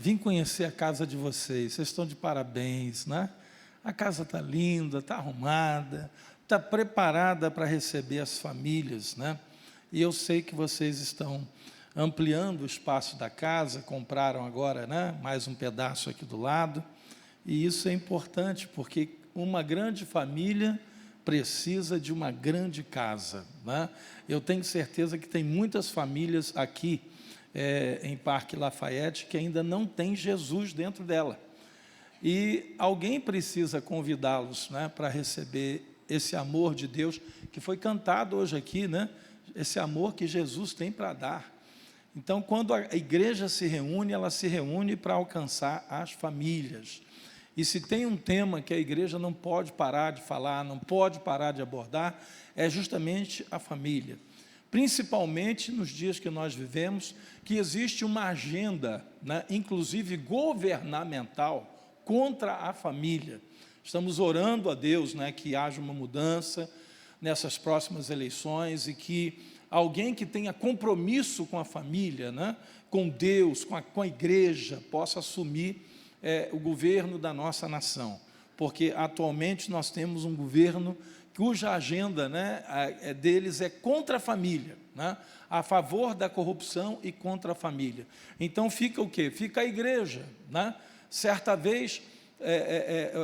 vim conhecer a casa de vocês, vocês estão de parabéns, né? A casa está linda, está arrumada, está preparada para receber as famílias, né? E eu sei que vocês estão ampliando o espaço da casa, compraram agora, né, mais um pedaço aqui do lado, e isso é importante, porque uma grande família precisa de uma grande casa, né? Eu tenho certeza que tem muitas famílias aqui em Parque Lafayette que ainda não tem Jesus dentro dela, e alguém precisa convidá-los, né, para receber esse amor de Deus, que foi cantado hoje aqui, né? Esse amor que Jesus tem para dar. Então, quando a igreja se reúne, ela se reúne para alcançar as famílias. E se tem um tema que a igreja não pode parar de falar, não pode parar de abordar, é justamente a família. Principalmente nos dias que nós vivemos, que existe uma agenda, né, inclusive governamental, contra a família. Estamos orando a Deus, né, que haja uma mudança nessas próximas eleições e que alguém que tenha compromisso com a família, né, com Deus, com a igreja, possa assumir o governo da nossa nação. Porque atualmente nós temos um governo cuja agenda, né, deles é contra a família, né, a favor da corrupção e contra a família. Então fica o quê? Fica a igreja, né? Certa vez,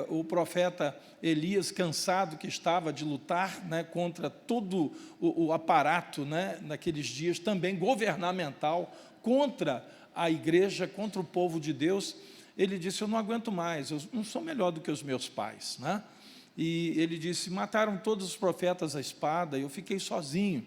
o profeta Elias, cansado que estava de lutar, né, contra todo o aparato, né, naqueles dias, também governamental, contra a igreja, contra o povo de Deus, ele disse, eu não aguento mais, eu não sou melhor do que os meus pais, né? E ele disse, mataram todos os profetas à espada, e eu fiquei sozinho.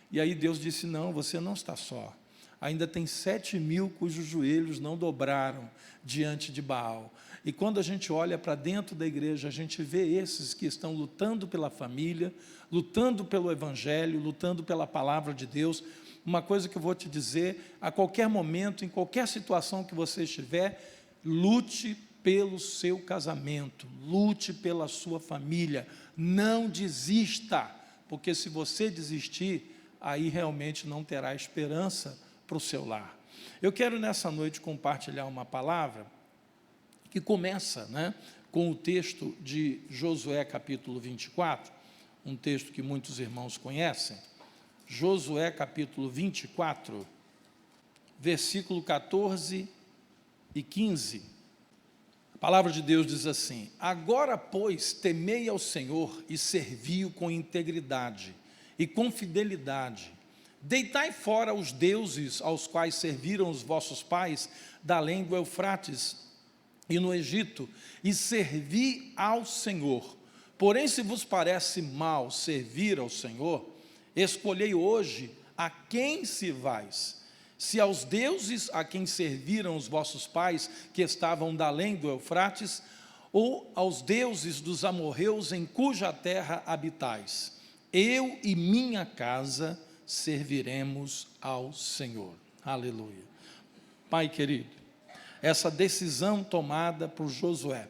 E aí Deus disse, não, você não está só. Ainda tem 7.000 cujos joelhos não dobraram diante de Baal. E quando a gente olha para dentro da igreja, a gente vê esses que estão lutando pela família, lutando pelo evangelho, lutando pela palavra de Deus. Uma coisa que eu vou te dizer, a qualquer momento, em qualquer situação que você estiver, lute pelo seu casamento, lute pela sua família, não desista, porque se você desistir, aí realmente não terá esperança para o seu lar. Eu quero nessa noite compartilhar uma palavra que começa, né, com o texto de Josué capítulo 24, um texto que muitos irmãos conhecem. Josué capítulo 24, versículo 14 e 15. A palavra de Deus diz assim, agora, pois, temei ao Senhor e servi-o com integridade e com fidelidade. Deitai fora os deuses aos quais serviram os vossos pais da além do Eufrates e no Egito, e servi ao Senhor. Porém, se vos parece mal servir ao Senhor, escolhei hoje a quem servais. Se aos deuses a quem serviram os vossos pais, que estavam da além do Eufrates, ou aos deuses dos amorreus em cuja terra habitais. Eu e minha casa serviremos ao Senhor. Aleluia. Pai querido, essa decisão tomada por Josué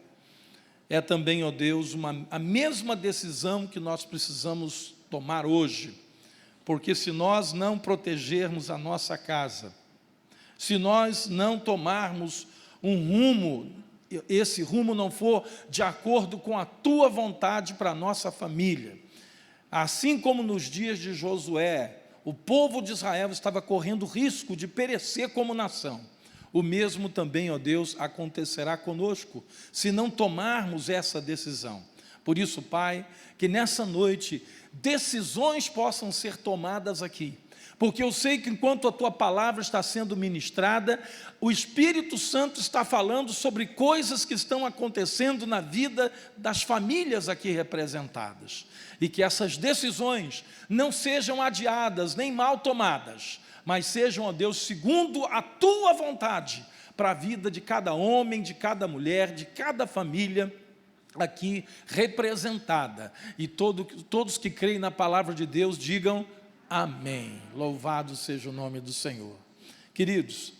é também, ó Deus, a mesma decisão que nós precisamos tomar hoje, porque se nós não protegermos a nossa casa, se nós não tomarmos um rumo, esse rumo não for de acordo com a tua vontade para a nossa família, assim como nos dias de Josué, o povo de Israel estava correndo risco de perecer como nação, o mesmo também, ó Deus, acontecerá conosco, se não tomarmos essa decisão. Por isso, Pai, que nessa noite decisões possam ser tomadas aqui, porque eu sei que enquanto a Tua palavra está sendo ministrada, o Espírito Santo está falando sobre coisas que estão acontecendo na vida das famílias aqui representadas, e que essas decisões não sejam adiadas, nem mal tomadas, mas sejam, ó Deus, segundo a Tua vontade, para a vida de cada homem, de cada mulher, de cada família aqui representada, e todos que creem na palavra de Deus digam amém, louvado seja o nome do Senhor. Queridos,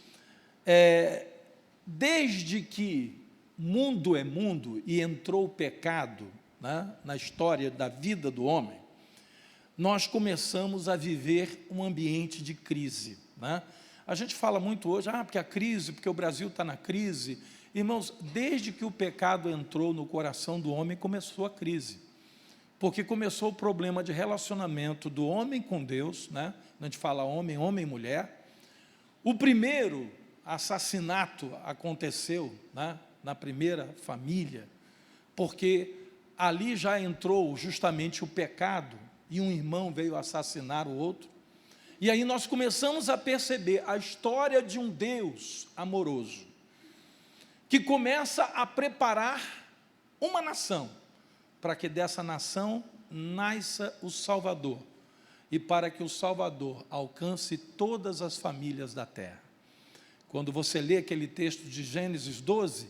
desde que mundo é mundo e entrou o pecado, né, na história da vida do homem, nós começamos a viver um ambiente de crise, né? A gente fala muito hoje, porque a crise, porque o Brasil está na crise. Irmãos, desde que o pecado entrou no coração do homem, começou a crise. Porque começou o problema de relacionamento do homem com Deus, né? A gente fala homem, homem e mulher. O primeiro assassinato aconteceu, né, na primeira família, porque ali já entrou justamente o pecado, e um irmão veio assassinar o outro. E aí nós começamos a perceber a história de um Deus amoroso, que começa a preparar uma nação, para que dessa nação nasça o Salvador, e para que o Salvador alcance todas as famílias da terra. Quando você lê aquele texto de Gênesis 12,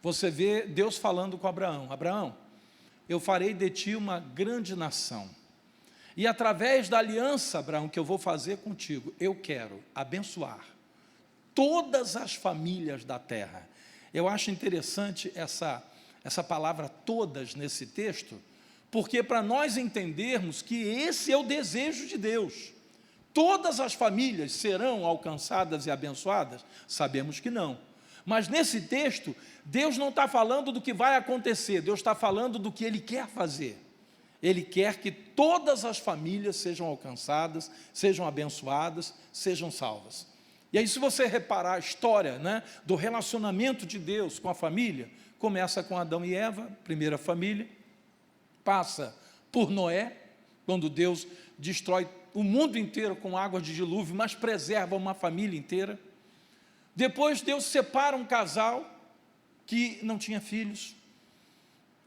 você vê Deus falando com Abraão: Abraão, eu farei de ti uma grande nação, e através da aliança, Abraão, que eu vou fazer contigo, eu quero abençoar todas as famílias da terra. Eu acho interessante essa palavra todas nesse texto, porque para nós entendermos que esse é o desejo de Deus. Todas as famílias serão alcançadas e abençoadas? Sabemos que não. Mas nesse texto, Deus não está falando do que vai acontecer, Deus está falando do que Ele quer fazer. Ele quer que todas as famílias sejam alcançadas, sejam abençoadas, sejam salvas. E aí, se você reparar a história, né, do relacionamento de Deus com a família, começa com Adão e Eva, primeira família, passa por Noé, quando Deus destrói o mundo inteiro com águas de dilúvio, mas preserva uma família inteira. Depois Deus separa um casal que não tinha filhos,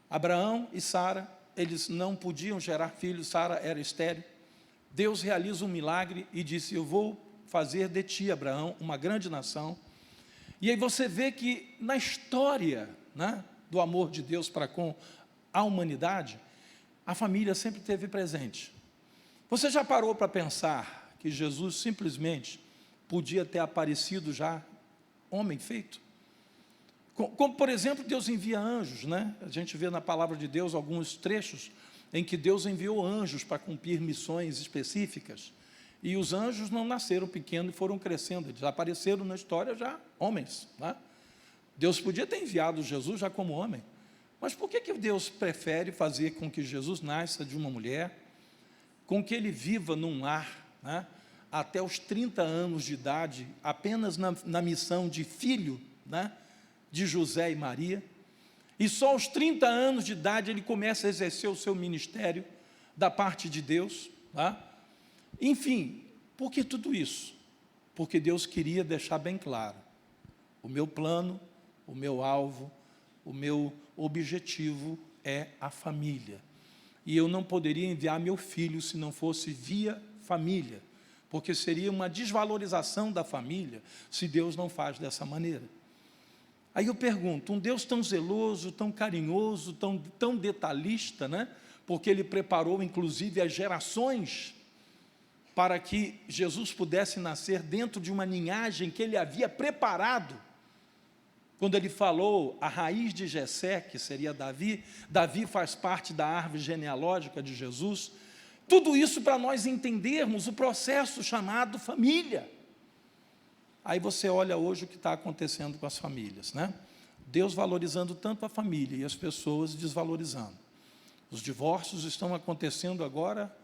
Abraão e Sara. Eles não podiam gerar filhos, Sara era estéril. Deus realiza um milagre e disse: eu vou fazer de ti, Abraão, uma grande nação. E aí você vê que na história, né, do amor de Deus para com a humanidade, a família sempre esteve presente. Você já parou para pensar que Jesus simplesmente podia ter aparecido já homem feito? Como, por exemplo, Deus envia anjos, né? A gente vê na palavra de Deus alguns trechos em que Deus enviou anjos para cumprir missões específicas. E os anjos não nasceram pequenos e foram crescendo, eles apareceram na história já homens, né? Deus podia ter enviado Jesus já como homem, mas por que Deus prefere fazer com que Jesus nasça de uma mulher, com que ele viva num lar, né, até os 30 anos de idade, apenas na missão de filho, né, de José e Maria, e só aos 30 anos de idade ele começa a exercer o seu ministério da parte de Deus, tá? Enfim, por que tudo isso? Porque Deus queria deixar bem claro: o meu plano, o meu alvo, o meu objetivo é a família. E eu não poderia enviar meu filho se não fosse via família, porque seria uma desvalorização da família se Deus não faz dessa maneira. Aí eu pergunto, um Deus tão zeloso, tão carinhoso, tão detalhista, né? Porque Ele preparou inclusive as gerações para que Jesus pudesse nascer dentro de uma linhagem que Ele havia preparado. Quando Ele falou a raiz de Jessé, que seria Davi, Davi faz parte da árvore genealógica de Jesus. Tudo isso para nós entendermos o processo chamado família. Aí você olha hoje o que está acontecendo com as famílias, né? Deus valorizando tanto a família e as pessoas desvalorizando. Os divórcios estão acontecendo agora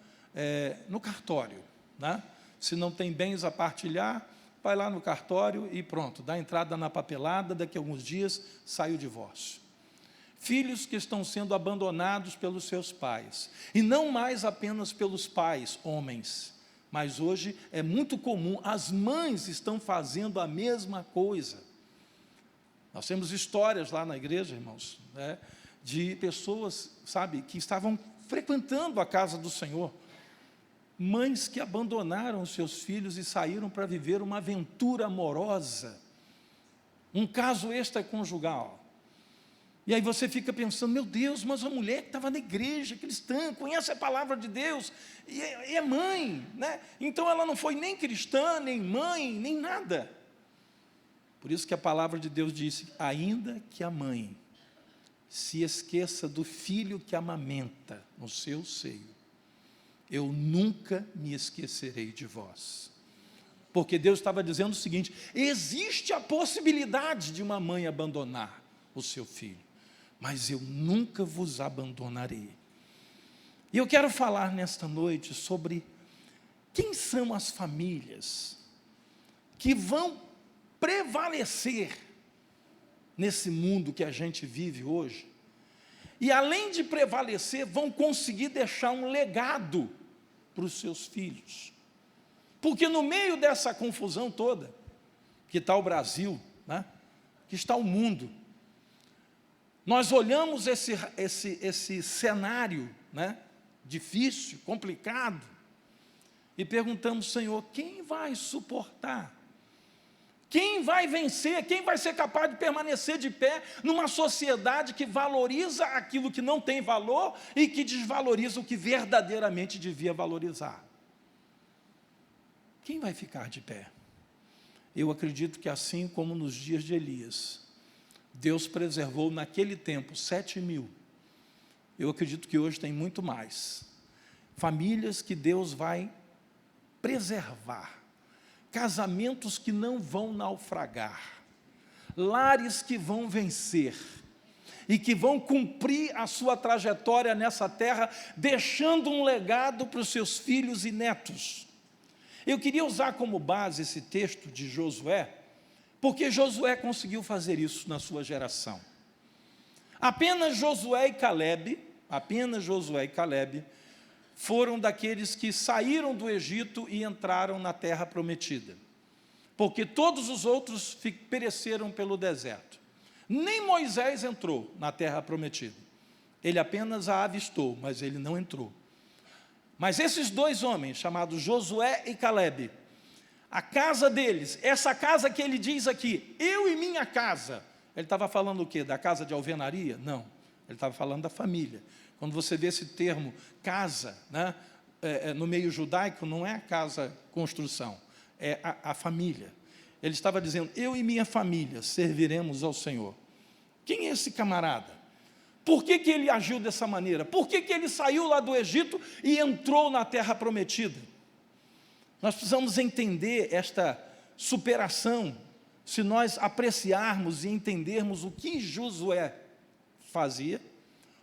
no cartório, né? Se não tem bens a partilhar, vai lá no cartório e pronto, dá entrada na papelada, daqui a alguns dias sai o divórcio. Filhos que estão sendo abandonados pelos seus pais, e não mais apenas pelos pais, homens, mas hoje é muito comum, as mães estão fazendo a mesma coisa. Nós temos histórias lá na igreja, irmãos, né, de pessoas, sabe, que estavam frequentando a casa do Senhor, mães que abandonaram os seus filhos e saíram para viver uma aventura amorosa, um caso extraconjugal. E aí você fica pensando, meu Deus, mas a mulher que estava na igreja, cristã, conhece a palavra de Deus, e é mãe, né? Então ela não foi nem cristã, nem mãe, nem nada. Por isso que a palavra de Deus disse, ainda que a mãe se esqueça do filho que amamenta no seu seio, eu nunca me esquecerei de vós. porque Deus estava dizendo o seguinte: existe a possibilidade de uma mãe abandonar o seu filho, mas eu nunca vos abandonarei. E eu quero falar nesta noite sobre quem são as famílias que vão prevalecer nesse mundo que a gente vive hoje, e além de prevalecer, vão conseguir deixar um legado para os seus filhos. Porque no meio dessa confusão toda, que está o Brasil, né, que está o mundo, nós olhamos esse cenário, né, difícil, complicado, e perguntamos: Senhor, quem vai suportar? Quem vai vencer? Quem vai ser capaz de permanecer de pé numa sociedade que valoriza aquilo que não tem valor e que desvaloriza o que verdadeiramente devia valorizar? Quem vai ficar de pé? Eu acredito que assim como nos dias de Elias, Deus preservou naquele tempo 7.000. Eu acredito que hoje tem muito mais. Famílias que Deus vai preservar. Casamentos que não vão naufragar, lares que vão vencer e que vão cumprir a sua trajetória nessa terra, deixando um legado para os seus filhos e netos. Eu queria usar como base esse texto de Josué, porque Josué conseguiu fazer isso na sua geração. Apenas Josué e Calebe foram daqueles que saíram do Egito e entraram na terra prometida, porque todos os outros pereceram pelo deserto. Nem Moisés entrou na terra prometida, ele apenas a avistou, mas ele não entrou. Mas esses dois homens, chamados Josué e Calebe, a casa deles, essa casa que ele diz aqui, eu e minha casa, ele estava falando o quê? Da casa de alvenaria? Não, ele estava falando da família. Quando você vê esse termo casa, né, no meio judaico, não é casa construção, é a família. Ele estava dizendo: eu e minha família serviremos ao Senhor. Quem é esse camarada? Por que ele agiu dessa maneira? Por que ele saiu lá do Egito e entrou na terra prometida? Nós precisamos entender esta superação, se nós apreciarmos e entendermos o que Josué fazia,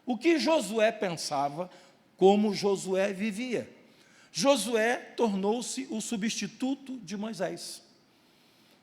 o que Josué pensava, como Josué vivia. Josué tornou-se o substituto de Moisés.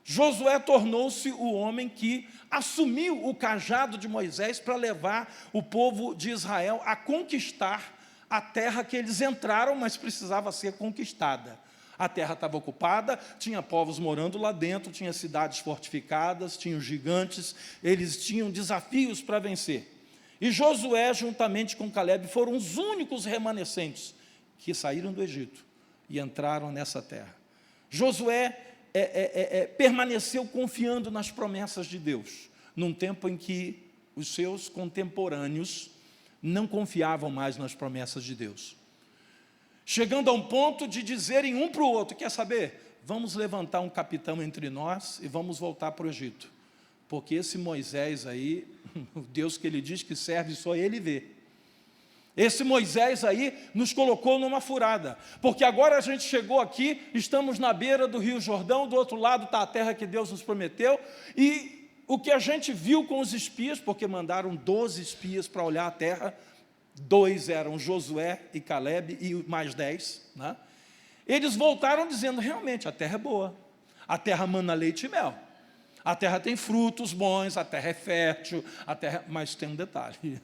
Josué tornou-se o homem que assumiu o cajado de Moisés para levar o povo de Israel a conquistar a terra que eles entraram, mas precisava ser conquistada. A terra estava ocupada, tinha povos morando lá dentro, tinha cidades fortificadas, tinha gigantes, eles tinham desafios para vencer. E Josué, juntamente com Calebe, foram os únicos remanescentes que saíram do Egito e entraram nessa terra. Josué permaneceu confiando nas promessas de Deus, num tempo em que os seus contemporâneos não confiavam mais nas promessas de Deus. Chegando a um ponto de dizerem um para o outro: quer saber? Vamos levantar um capitão entre nós e vamos voltar para o Egito. Porque esse Moisés aí, o Deus que ele diz que serve, só ele vê. Esse Moisés aí nos colocou numa furada, porque agora a gente chegou aqui, estamos na beira do Rio Jordão, do outro lado está a terra que Deus nos prometeu, e o que a gente viu com os espias, porque mandaram 12 espias para olhar a terra, 2 eram Josué e Calebe, e mais 10, né? Eles voltaram dizendo: realmente, a terra é boa, a terra mana leite e mel. A terra tem frutos bons, a terra é fértil, mas tem um detalhe,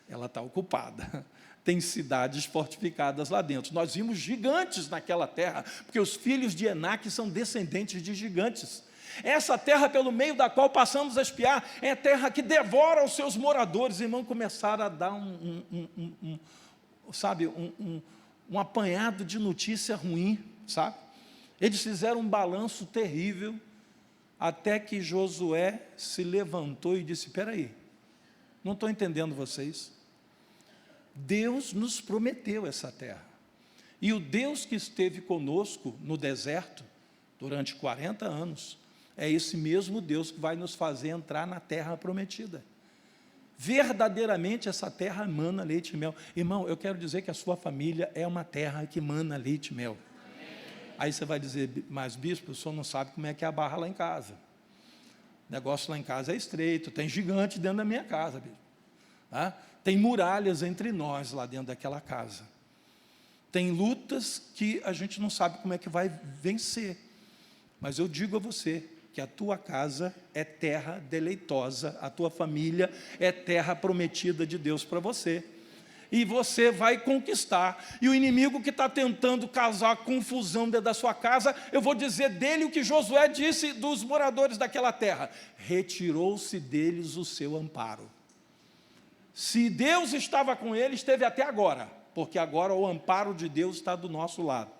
ela está ocupada. Tem cidades fortificadas lá dentro. Nós vimos gigantes naquela terra, porque os filhos de Enaque são descendentes de gigantes. Essa terra pelo meio da qual passamos a espiar é terra que devora os seus moradores. Irmão, começaram a dar um apanhado de notícia ruim, sabe? Eles fizeram um balanço terrível, até que Josué se levantou e disse: espera aí, não estou entendendo vocês. Deus nos prometeu essa terra, e o Deus que esteve conosco no deserto durante 40 anos, é esse mesmo Deus que vai nos fazer entrar na terra prometida. Verdadeiramente essa terra mana leite e mel. Irmão, eu quero dizer que a sua família é uma terra que mana leite e mel. Aí você vai dizer, mas bispo, o senhor não sabe como é que é a barra lá em casa. O negócio lá em casa é estreito, tem gigante dentro da minha casa, bispo. Tem muralhas entre nós lá dentro daquela casa. Tem lutas que a gente não sabe como é que vai vencer. Mas eu digo a você que a tua casa é terra deleitosa, a tua família é terra prometida de Deus para você. E você vai conquistar. E o inimigo que está tentando causar confusão dentro da sua casa, eu vou dizer dele o que Josué disse dos moradores daquela terra: retirou-se deles o seu amparo. Se Deus estava com ele, esteve até agora, porque agora o amparo de Deus está do nosso lado.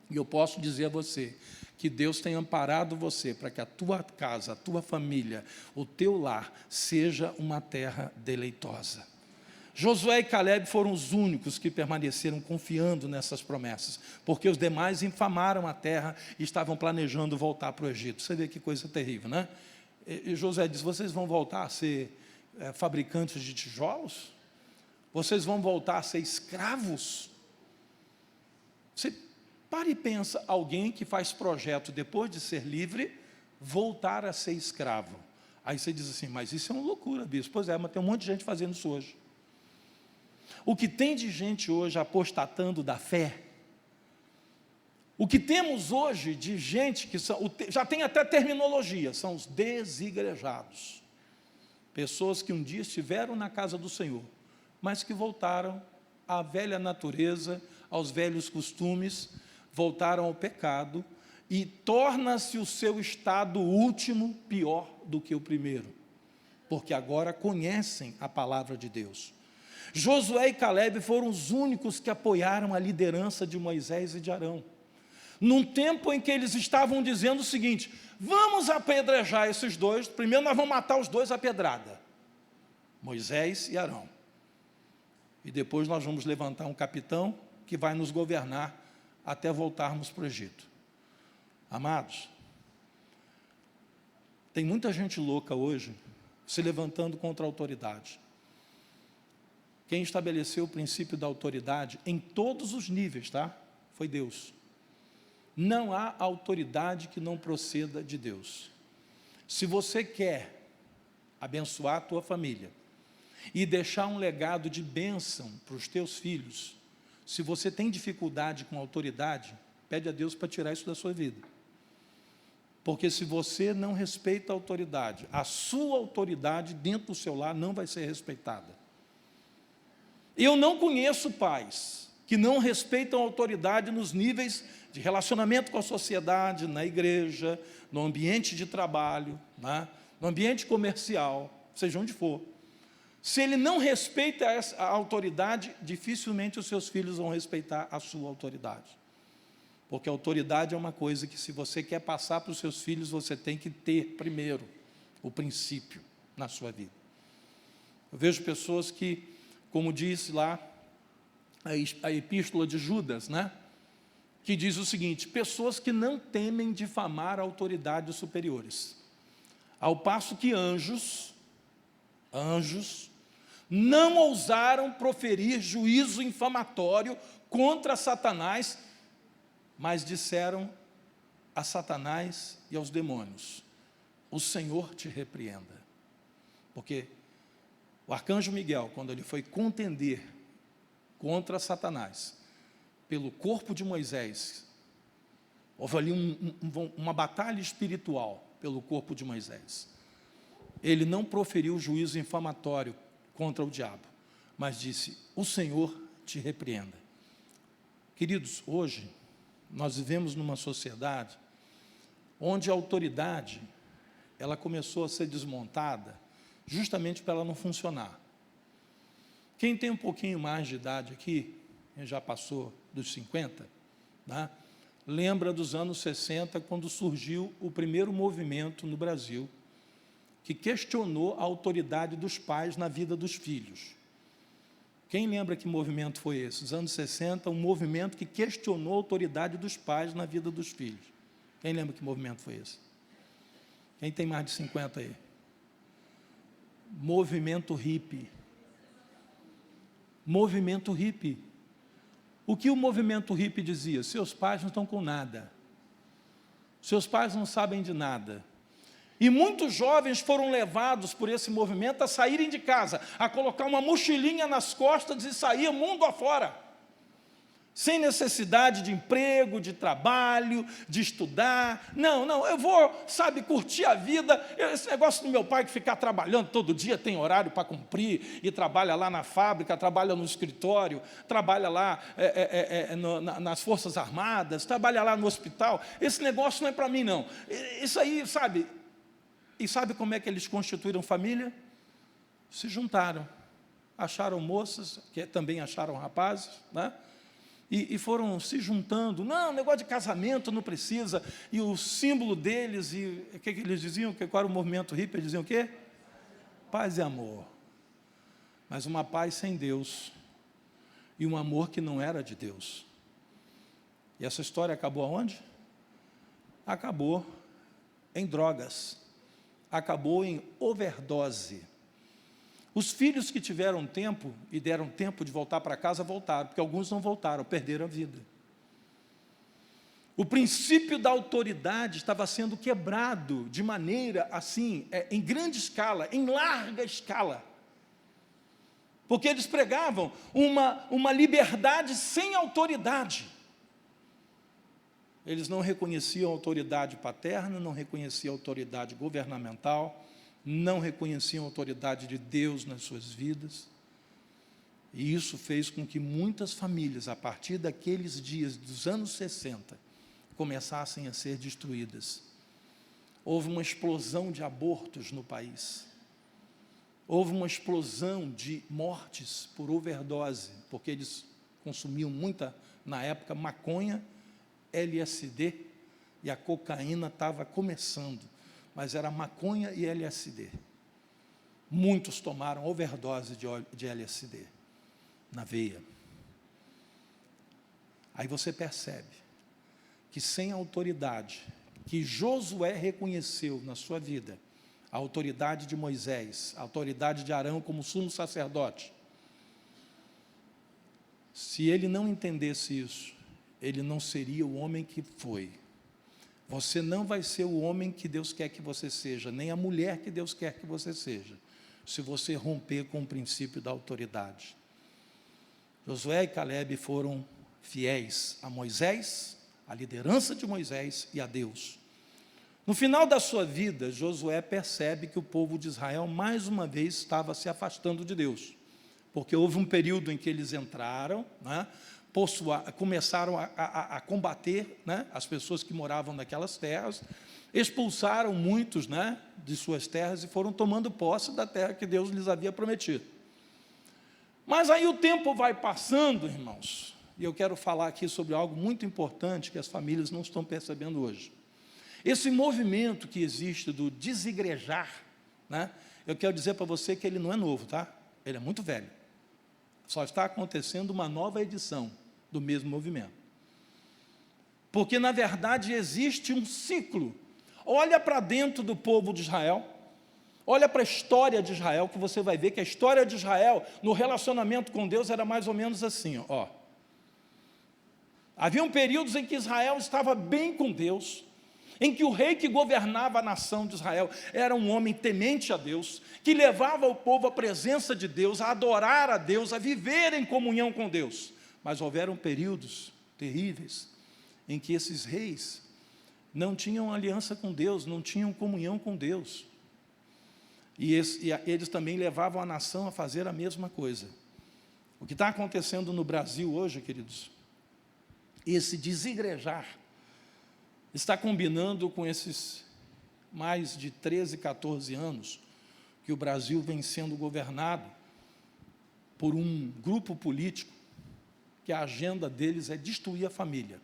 E eu posso dizer a você que Deus tem amparado você para que a tua casa, a tua família, o teu lar seja uma terra deleitosa. Josué e Calebe foram os únicos que permaneceram confiando nessas promessas, porque os demais infamaram a terra e estavam planejando voltar para o Egito. Você vê que coisa terrível, né? E Josué diz: vocês vão voltar a ser fabricantes de tijolos? Vocês vão voltar a ser escravos? Você para e pensa, alguém que faz projeto depois de ser livre, voltar a ser escravo. Aí você diz assim, mas isso é uma loucura, bispo. Pois é, mas tem um monte de gente fazendo isso hoje. O que tem de gente hoje apostatando da fé, o que temos hoje de gente que são, já tem até terminologia, são os desigrejados. Pessoas que um dia estiveram na casa do Senhor, mas que voltaram à velha natureza, aos velhos costumes, voltaram ao pecado, e torna-se o seu estado último pior do que o primeiro, porque agora conhecem a palavra de Deus. Josué e Calebe foram os únicos que apoiaram a liderança de Moisés e de Arão, num tempo em que eles estavam dizendo o seguinte: vamos apedrejar esses dois, primeiro nós vamos matar os dois à pedrada, Moisés e Arão, e depois nós vamos levantar um capitão que vai nos governar até voltarmos para o Egito. Amados, tem muita gente louca hoje se levantando contra a autoridade. Quem estabeleceu o princípio da autoridade em todos os níveis, tá? Foi Deus. Não há autoridade que não proceda de Deus. Se você quer abençoar a tua família e deixar um legado de bênção para os teus filhos, se você tem dificuldade com a autoridade, pede a Deus para tirar isso da sua vida. Porque se você não respeita a autoridade, a sua autoridade dentro do seu lar não vai ser respeitada. Eu não conheço pais que não respeitam a autoridade nos níveis de relacionamento com a sociedade, na igreja, no ambiente de trabalho, né? No ambiente comercial, seja onde for. Se ele não respeita a autoridade, dificilmente os seus filhos vão respeitar a sua autoridade. Porque a autoridade é uma coisa que, se você quer passar para os seus filhos, você tem que ter primeiro o princípio na sua vida. Eu vejo pessoas que, como disse lá a epístola de Judas, né? Que diz o seguinte: pessoas que não temem difamar autoridades superiores, ao passo que anjos não ousaram proferir juízo infamatório contra Satanás, mas disseram a Satanás e aos demônios: o Senhor te repreenda. Porque o arcanjo Miguel, quando ele foi contender contra Satanás, pelo corpo de Moisés, houve ali uma batalha espiritual pelo corpo de Moisés. Ele não proferiu juízo infamatório contra o diabo, mas disse: o Senhor te repreenda. Queridos, hoje nós vivemos numa sociedade onde a autoridade, ela começou a ser desmontada justamente para ela não funcionar. Quem tem um pouquinho mais de idade aqui, quem já passou dos 50, né, lembra dos anos 60, quando surgiu o primeiro movimento no Brasil, que questionou a autoridade dos pais na vida dos filhos. Quem lembra que movimento foi esse? Nos anos 60, um movimento que questionou a autoridade dos pais na vida dos filhos. Quem lembra que movimento foi esse? Quem tem mais de 50 aí? Movimento hippie. Movimento hippie. O que o movimento hippie dizia? Seus pais não estão com nada. Seus pais não sabem de nada. E muitos jovens foram levados por esse movimento a saírem de casa, a colocar uma mochilinha nas costas e sair mundo afora, sem necessidade de emprego, de trabalho, de estudar. Não, eu vou, curtir a vida. Esse negócio do meu pai que ficar trabalhando todo dia, tem horário para cumprir, e trabalha lá na fábrica, trabalha no escritório, trabalha lá nas Forças Armadas, trabalha lá no hospital. Esse negócio não é para mim, não. Isso aí, E sabe como é que eles constituíram família? Se juntaram, acharam moças, que também acharam rapazes, né? E foram se juntando. Não, negócio de casamento não precisa. E o símbolo deles, e o que eles diziam? Qual era o movimento hippie? Eles diziam o quê? Paz e amor. Mas uma paz sem Deus, e um amor que não era de Deus. E essa história acabou aonde? Acabou em drogas. Acabou em overdose. Os filhos que tiveram tempo e deram tempo de voltar para casa, voltaram, porque alguns não voltaram, perderam a vida. O princípio da autoridade estava sendo quebrado de maneira assim, em grande escala, em larga escala. Porque eles pregavam uma liberdade sem autoridade. Eles não reconheciam a autoridade paterna, não reconheciam a autoridade governamental, não reconheciam a autoridade de Deus nas suas vidas. E isso fez com que muitas famílias, a partir daqueles dias dos anos 60, começassem a ser destruídas. Houve uma explosão de abortos no país. Houve uma explosão de mortes por overdose, porque eles consumiam muita, na época, maconha, LSD, e a cocaína estava começando, mas era maconha e LSD. Muitos tomaram overdose de LSD na veia. Aí você percebe que sem a autoridade que Josué reconheceu na sua vida, a autoridade de Moisés, a autoridade de Arão como sumo sacerdote, se ele não entendesse isso, ele não seria o homem que foi. Você não vai ser o homem que Deus quer que você seja, nem a mulher que Deus quer que você seja, se você romper com o princípio da autoridade. Josué e Calebe foram fiéis a Moisés, à liderança de Moisés e a Deus. No final da sua vida, Josué percebe que o povo de Israel, mais uma vez, estava se afastando de Deus, porque houve um período em que eles entraram, né, começaram a combater, né, as pessoas que moravam naquelas terras, expulsaram muitos, né, de suas terras e foram tomando posse da terra que Deus lhes havia prometido. Mas aí o tempo vai passando, irmãos, e eu quero falar aqui sobre algo muito importante que as famílias não estão percebendo hoje. Esse movimento que existe do desigrejar, né, eu quero dizer para você que ele não é novo, tá? Ele é muito velho. Só está acontecendo uma nova edição do mesmo movimento. Porque, na verdade, existe um ciclo. Olha para dentro do povo de Israel, olha para a história de Israel, que você vai ver que a história de Israel, no relacionamento com Deus, era mais ou menos assim, ó. Haviam períodos em que Israel estava bem com Deus, em que o rei que governava a nação de Israel era um homem temente a Deus, que levava o povo à presença de Deus, a adorar a Deus, a viver em comunhão com Deus. Mas houveram períodos terríveis em que esses reis não tinham aliança com Deus, não tinham comunhão com Deus. E eles também levavam a nação a fazer a mesma coisa. O que está acontecendo no Brasil hoje, queridos, esse desigrejar, está combinando com esses mais de 13, 14 anos que o Brasil vem sendo governado por um grupo político que a agenda deles é destruir a família,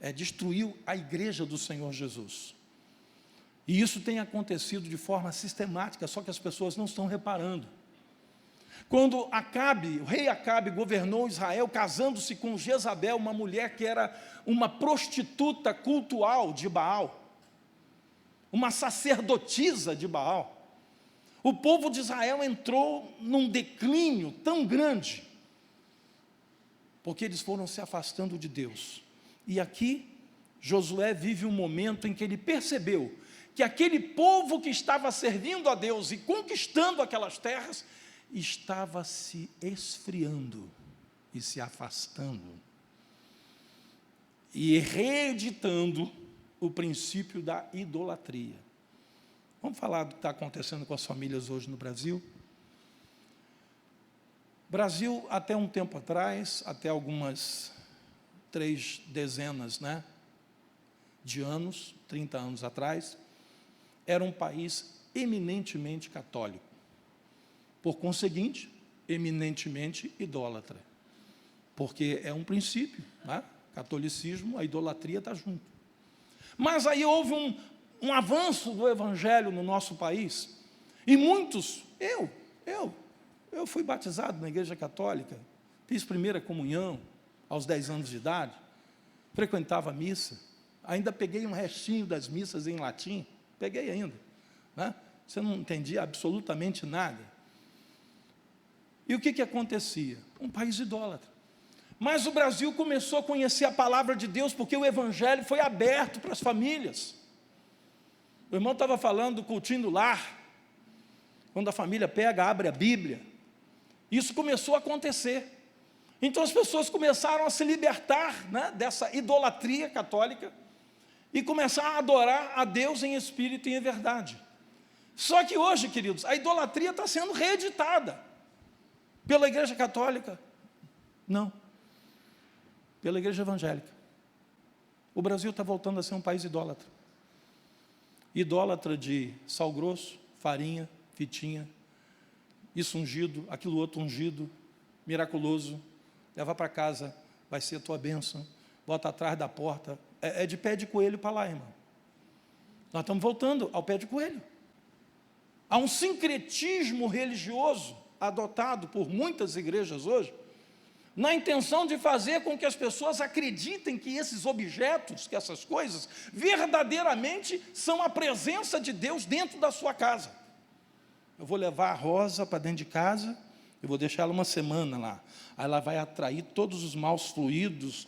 é destruir a igreja do Senhor Jesus. E isso tem acontecido de forma sistemática, só que as pessoas não estão reparando. Quando o rei Acabe governou Israel, casando-se com Jezabel, uma mulher que era uma prostituta cultual de Baal, uma sacerdotisa de Baal, o povo de Israel entrou num declínio tão grande, porque eles foram se afastando de Deus. E aqui, Josué vive um momento em que ele percebeu que aquele povo que estava servindo a Deus e conquistando aquelas terras, estava se esfriando e se afastando, e reeditando o princípio da idolatria. Vamos falar do que está acontecendo com as famílias hoje no Brasil? Brasil, até um tempo atrás, até algumas 3 dezenas, de anos, 30 anos atrás, era um país eminentemente católico. Por conseguinte, eminentemente idólatra. Porque é um princípio, catolicismo, a idolatria está junto. Mas aí houve um avanço do evangelho no nosso país, e muitos, eu fui batizado na igreja católica, fiz primeira comunhão aos 10 anos de idade, frequentava a missa, ainda peguei um restinho das missas em latim, peguei ainda, Você não entendia absolutamente nada. E o que acontecia? Um país idólatra. Mas o Brasil começou a conhecer a palavra de Deus, porque o evangelho foi aberto para as famílias. O irmão estava falando do cultinho do lar, quando a família pega, abre a Bíblia. Isso começou a acontecer. Então as pessoas começaram a se libertar dessa idolatria católica e começar a adorar a Deus em espírito e em verdade. Só que hoje, queridos, a idolatria está sendo reeditada pela igreja católica? Não. Pela igreja evangélica. O Brasil está voltando a ser um país idólatra. Idólatra de sal grosso, farinha, fitinha, isso ungido, aquilo outro ungido, miraculoso, leva para casa, vai ser a tua bênção, bota atrás da porta, é de pé de coelho para lá, irmão. Nós estamos voltando ao pé de coelho. Há um sincretismo religioso adotado por muitas igrejas hoje, na intenção de fazer com que as pessoas acreditem que esses objetos, que essas coisas, verdadeiramente são a presença de Deus dentro da sua casa. Eu vou levar a Rosa para dentro de casa, eu vou deixar ela uma semana lá. Aí ela vai atrair todos os maus fluidos,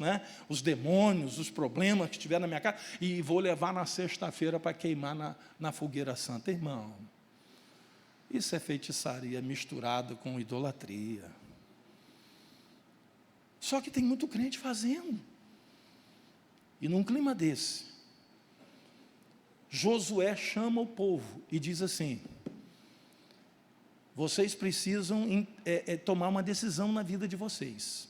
os demônios, os problemas que estiver na minha casa, e vou levar na sexta-feira para queimar na fogueira santa. Irmão, isso é feitiçaria misturada com idolatria. Só que tem muito crente fazendo. E num clima desse, Josué chama o povo e diz assim: vocês precisam tomar uma decisão na vida de vocês.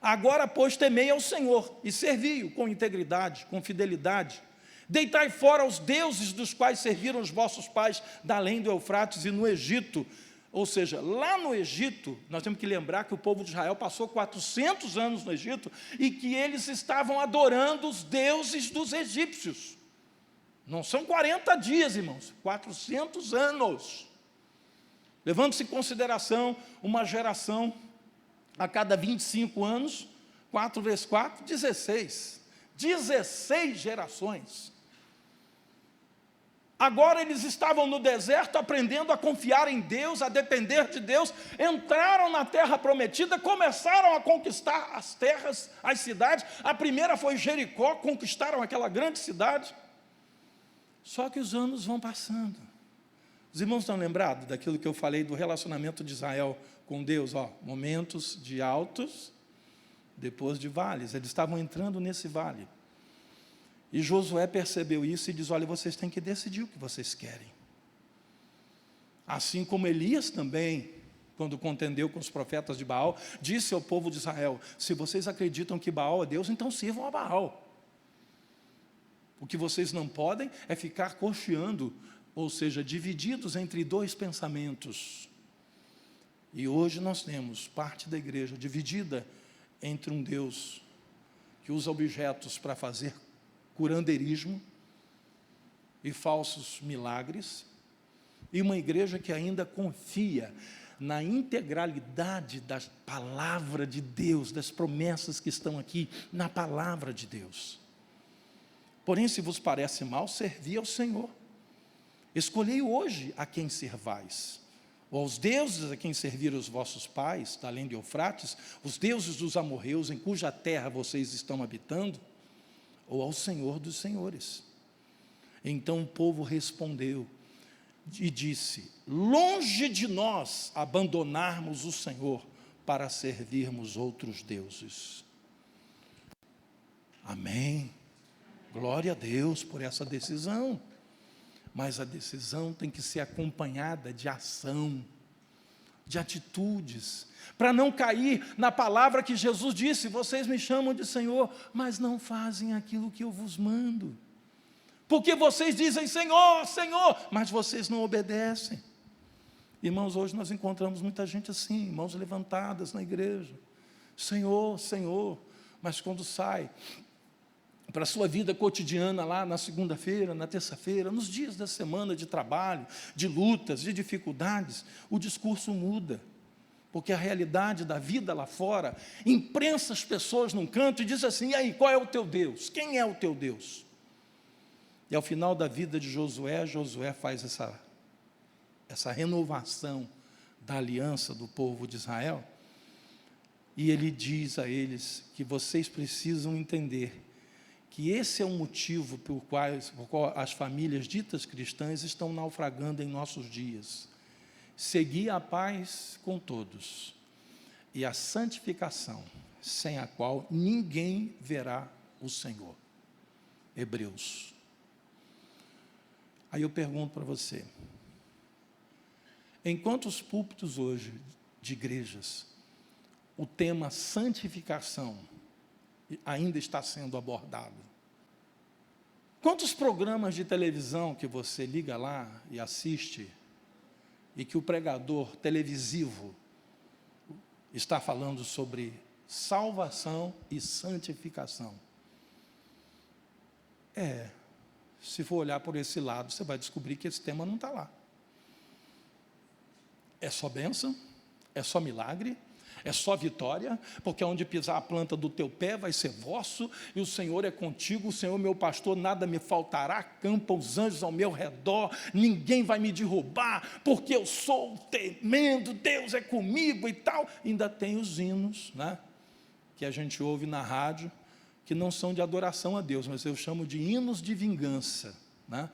Agora, pois, temei ao Senhor e servi-o com integridade, com fidelidade. Deitai fora os deuses dos quais serviram os vossos pais da além do Eufrates e no Egito. Ou seja, lá no Egito, nós temos que lembrar que o povo de Israel passou 400 anos no Egito e que eles estavam adorando os deuses dos egípcios. Não são 40 dias, irmãos, 400 anos. Levando-se em consideração uma geração a cada 25 anos, 4 vezes 4, 16. 16 gerações. Agora eles estavam no deserto aprendendo a confiar em Deus, a depender de Deus, entraram na terra prometida, começaram a conquistar as terras, as cidades. A primeira foi Jericó, conquistaram aquela grande cidade. Só que os anos vão passando. Os irmãos estão lembrados daquilo que eu falei do relacionamento de Israel com Deus? Momentos de altos, depois de vales. Eles estavam entrando nesse vale. E Josué percebeu isso e diz: olha, vocês têm que decidir o que vocês querem. Assim como Elias também, quando contendeu com os profetas de Baal, disse ao povo de Israel: se vocês acreditam que Baal é Deus, então sirvam a Baal. O que vocês não podem é ficar cocheando, ou seja, divididos entre 2 pensamentos. E hoje nós temos parte da igreja dividida entre um Deus que usa objetos para fazer curandeirismo e falsos milagres, e uma igreja que ainda confia na integralidade da palavra de Deus, das promessas que estão aqui na palavra de Deus. Porém, se vos parece mal, servi ao Senhor. Escolhei hoje a quem servais. ou aos deuses a quem serviram os vossos pais, da além de Eufrates, os deuses dos amorreus, em cuja terra vocês estão habitando, ou ao Senhor dos senhores. Então o povo respondeu e disse: longe de nós abandonarmos o Senhor para servirmos outros deuses. Amém. Glória a Deus por essa decisão. Mas a decisão tem que ser acompanhada de ação, de atitudes, para não cair na palavra que Jesus disse: vocês me chamam de Senhor, mas não fazem aquilo que eu vos mando. Porque vocês dizem Senhor, Senhor, mas vocês não obedecem. Irmãos, hoje nós encontramos muita gente assim, mãos levantadas na igreja. Senhor, Senhor, mas quando sai para a sua vida cotidiana lá na segunda-feira, na terça-feira, nos dias da semana de trabalho, de lutas, de dificuldades, o discurso muda. Porque a realidade da vida lá fora imprensa as pessoas num canto e diz assim: e aí, qual é o teu Deus? Quem é o teu Deus? E ao final da vida de Josué, Josué faz essa renovação da aliança do povo de Israel, e ele diz a eles que vocês precisam entender que esse é o motivo por qual as famílias ditas cristãs estão naufragando em nossos dias. Seguir a paz com todos e a santificação, sem a qual ninguém verá o Senhor. Hebreus. Aí eu pergunto para você, em quantos púlpitos hoje de igrejas o tema santificação ainda está sendo abordado? Quantos programas de televisão que você liga lá e assiste, e que o pregador televisivo está falando sobre salvação e santificação? Se for olhar por esse lado, você vai descobrir que esse tema não está lá. É só bênção, é só milagre, é só vitória, porque onde pisar a planta do teu pé vai ser vosso, e o Senhor é contigo, o Senhor meu pastor, nada me faltará, acampa os anjos ao meu redor, ninguém vai me derrubar, porque eu sou tremendo, Deus é comigo e tal. Ainda tem os hinos, né, que a gente ouve na rádio, que não são de adoração a Deus, mas eu chamo de hinos de vingança, né?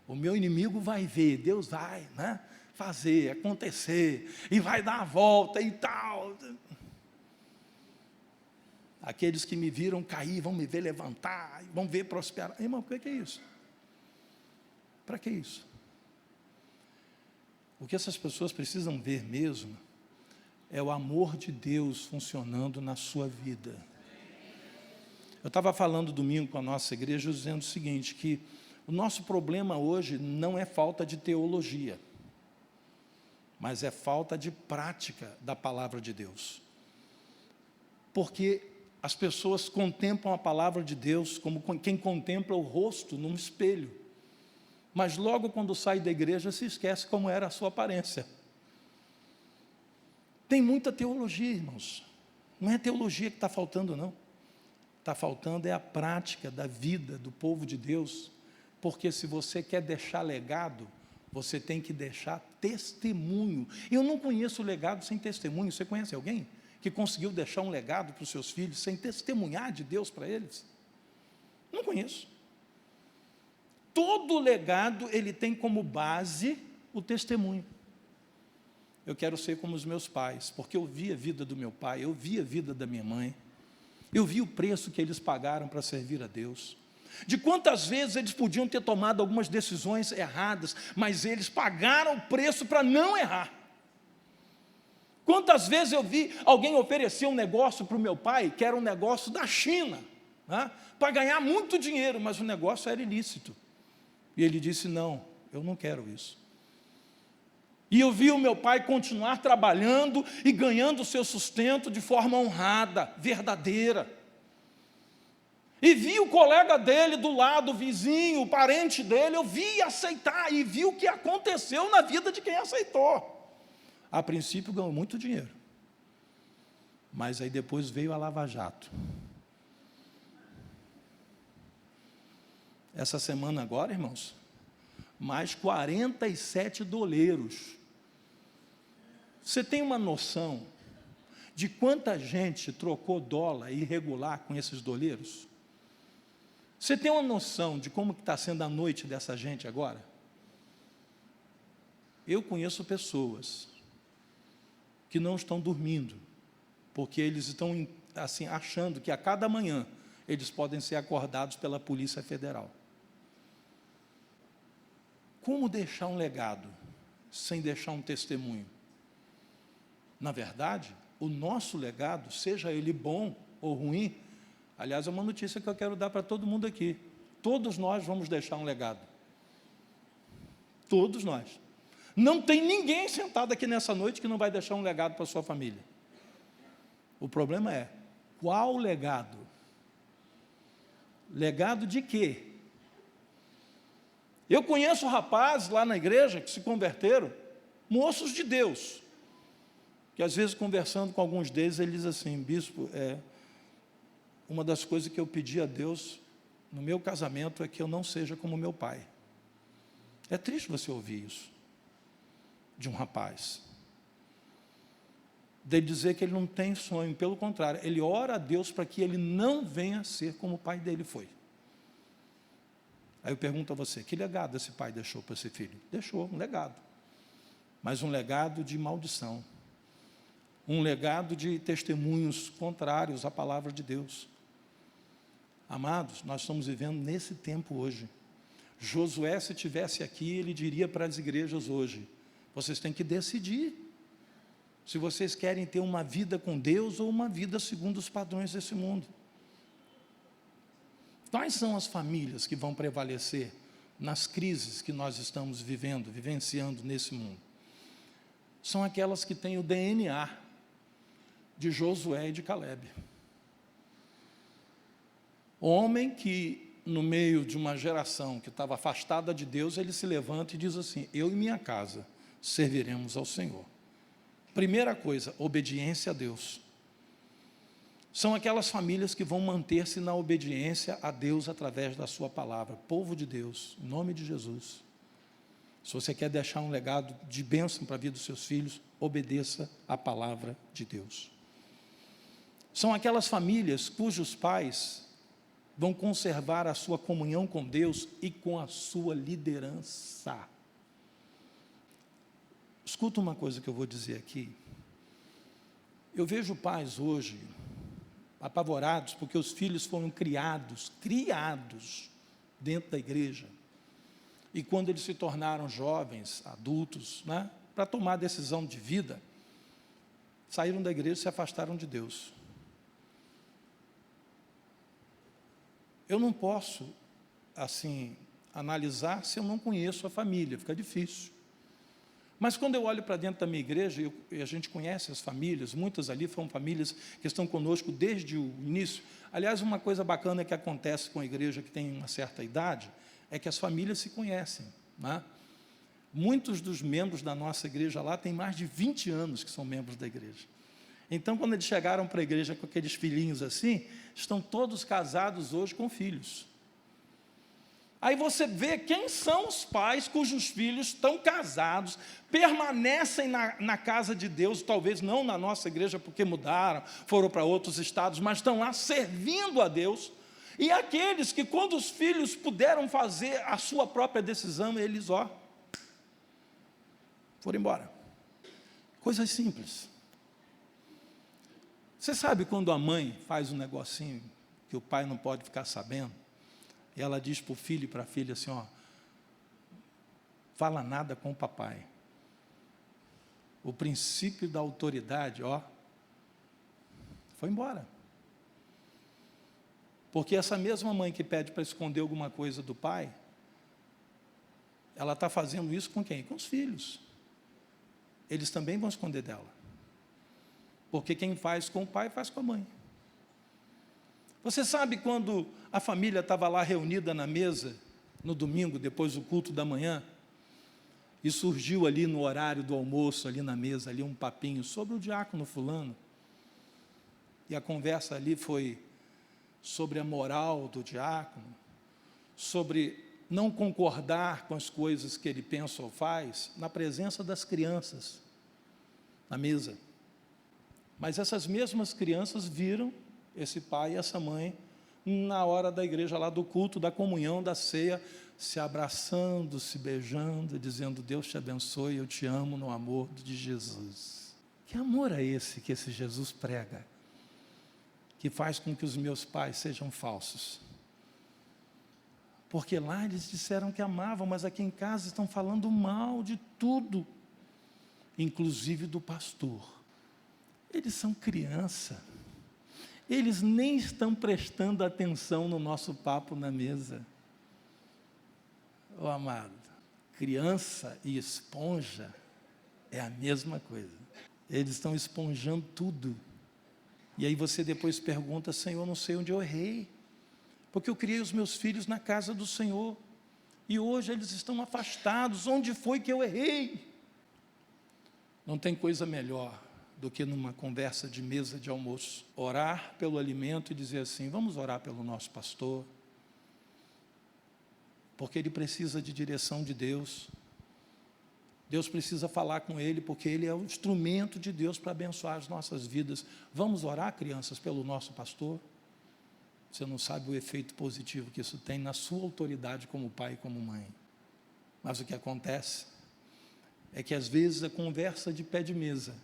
O meu inimigo vai ver, Deus vai, né, fazer, acontecer, e vai dar a volta e tal. Aqueles que me viram cair, vão me ver levantar, vão ver prosperar. Irmão, o que é isso? Para que isso? O que essas pessoas precisam ver mesmo é o amor de Deus funcionando na sua vida. Eu estava falando domingo com a nossa igreja, dizendo o seguinte, que o nosso problema hoje não é falta de teologia, mas é falta de prática da palavra de Deus. Porque as pessoas contemplam a palavra de Deus como quem contempla o rosto num espelho, mas logo quando sai da igreja se esquece como era a sua aparência. Tem muita teologia, irmãos. Não é teologia que está faltando, não. Está faltando é a prática da vida do povo de Deus, porque se você quer deixar legado, você tem que deixar testemunho. Eu não conheço legado sem testemunho. Você conhece alguém que conseguiu deixar um legado para os seus filhos sem testemunhar de Deus para eles? Não conheço. Todo legado, ele tem como base o testemunho. Eu quero ser como os meus pais, porque eu vi a vida do meu pai, eu vi a vida da minha mãe, eu vi o preço que eles pagaram para servir a Deus. De quantas vezes eles podiam ter tomado algumas decisões erradas, mas eles pagaram o preço para não errar. Quantas vezes eu vi alguém oferecer um negócio para o meu pai, que era um negócio da China, né, para ganhar muito dinheiro, mas o negócio era ilícito. E ele disse, não, eu não quero isso. E eu vi o meu pai continuar trabalhando e ganhando o seu sustento de forma honrada, verdadeira. E vi o colega dele do lado, o vizinho, o parente dele, eu vi aceitar, e vi o que aconteceu na vida de quem aceitou. A princípio ganhou muito dinheiro, mas aí depois veio a Lava Jato. Essa semana agora, irmãos, mais 47 doleiros Você tem uma noção de quanta gente trocou dólar irregular com esses doleiros? Você tem uma noção de como está sendo a noite dessa gente agora? Eu conheço pessoas que não estão dormindo, porque eles estão assim, achando que a cada manhã eles podem ser acordados pela Polícia Federal. Como deixar um legado sem deixar um testemunho? Na verdade, o nosso legado, seja ele bom ou ruim, aliás, é uma notícia que eu quero dar para todo mundo aqui. Todos nós vamos deixar um legado. Todos nós. Não tem ninguém sentado aqui nessa noite que não vai deixar um legado para a sua família. O problema é, qual legado? Legado de quê? Eu conheço rapazes lá na igreja que se converteram, moços de Deus, que às vezes conversando com alguns deles, ele diz assim: bispo, uma das coisas que eu pedi a Deus no meu casamento é que eu não seja como meu pai. É triste você ouvir isso de um rapaz, dele dizer que ele não tem sonho, pelo contrário, ele ora a Deus para que ele não venha a ser como o pai dele foi. Aí eu pergunto a você, que legado esse pai deixou para esse filho? Deixou um legado, mas um legado de maldição, um legado de testemunhos contrários à palavra de Deus. Amados, nós estamos vivendo nesse tempo hoje. Josué, se estivesse aqui, ele diria para as igrejas hoje: vocês têm que decidir se vocês querem ter uma vida com Deus ou uma vida segundo os padrões desse mundo. Quais são as famílias que vão prevalecer nas crises que nós estamos vivenciando nesse mundo? São aquelas que têm o DNA de Josué e de Calebe. Homem que, no meio de uma geração que estava afastada de Deus, ele se levanta e diz assim: eu e minha casa serviremos ao Senhor. Primeira coisa, obediência a Deus. São aquelas famílias que vão manter-se na obediência a Deus através da sua palavra. Povo de Deus, em nome de Jesus. Se você quer deixar um legado de bênção para a vida dos seus filhos, obedeça a palavra de Deus. São aquelas famílias cujos pais vão conservar a sua comunhão com Deus e com a sua liderança. Escuta uma coisa que eu vou dizer aqui. Eu vejo pais hoje apavorados porque os filhos foram criados dentro da igreja. E quando eles se tornaram jovens, adultos, para tomar a decisão de vida, saíram da igreja e se afastaram de Deus. Eu não posso, assim, analisar se eu não conheço a família, fica difícil. Mas quando eu olho para dentro da minha igreja, e a gente conhece as famílias, muitas ali foram famílias que estão conosco desde o início. Aliás, uma coisa bacana que acontece com a igreja que tem uma certa idade, é que as famílias se conhecem. Muitos dos membros da nossa igreja lá têm mais de 20 anos que são membros da igreja. Então, quando eles chegaram para a igreja com aqueles filhinhos assim, estão todos casados hoje com filhos. Aí você vê quem são os pais cujos filhos estão casados, permanecem na casa de Deus, talvez não na nossa igreja porque mudaram, foram para outros estados, mas estão lá servindo a Deus. E aqueles que, quando os filhos puderam fazer a sua própria decisão, eles, foram embora. Coisas simples. Você sabe quando a mãe faz um negocinho que o pai não pode ficar sabendo? E ela diz para o filho e para a filha assim, fala nada com o papai. O princípio da autoridade, foi embora. Porque essa mesma mãe que pede para esconder alguma coisa do pai, ela está fazendo isso com quem? Com os filhos. Eles também vão esconder dela. Porque quem faz com o pai, faz com a mãe. Você sabe quando a família estava lá reunida na mesa, no domingo, depois do culto da manhã, e surgiu ali no horário do almoço, ali na mesa, ali um papinho sobre o diácono fulano, e a conversa ali foi sobre a moral do diácono, sobre não concordar com as coisas que ele pensa ou faz, na presença das crianças. na mesa. Mas essas mesmas crianças viram esse pai e essa mãe, na hora da igreja, lá do culto, da comunhão, da ceia, se abraçando, se beijando, dizendo: Deus te abençoe, eu te amo no amor de Jesus. Que amor é esse que esse Jesus prega, que faz com que os meus pais sejam falsos? Porque lá eles disseram que amavam, mas aqui em casa estão falando mal de tudo, inclusive do pastor. Eles são criança, eles nem estão prestando atenção no nosso papo na mesa. Oh, amado, criança e esponja é a mesma coisa. Eles estão esponjando tudo. E aí você depois pergunta: Senhor, não sei onde eu errei, porque eu criei os meus filhos na casa do Senhor, e hoje eles estão afastados. Onde foi que eu errei? Não tem coisa melhor do que numa conversa de mesa de almoço, orar pelo alimento e dizer assim: vamos orar pelo nosso pastor, porque ele precisa de direção de Deus. Deus precisa falar com ele, porque ele é o instrumento de Deus para abençoar as nossas vidas. Vamos orar, crianças, pelo nosso pastor? Você não sabe o efeito positivo que isso tem na sua autoridade como pai e como mãe. Mas o que acontece é que às vezes a conversa de pé de mesa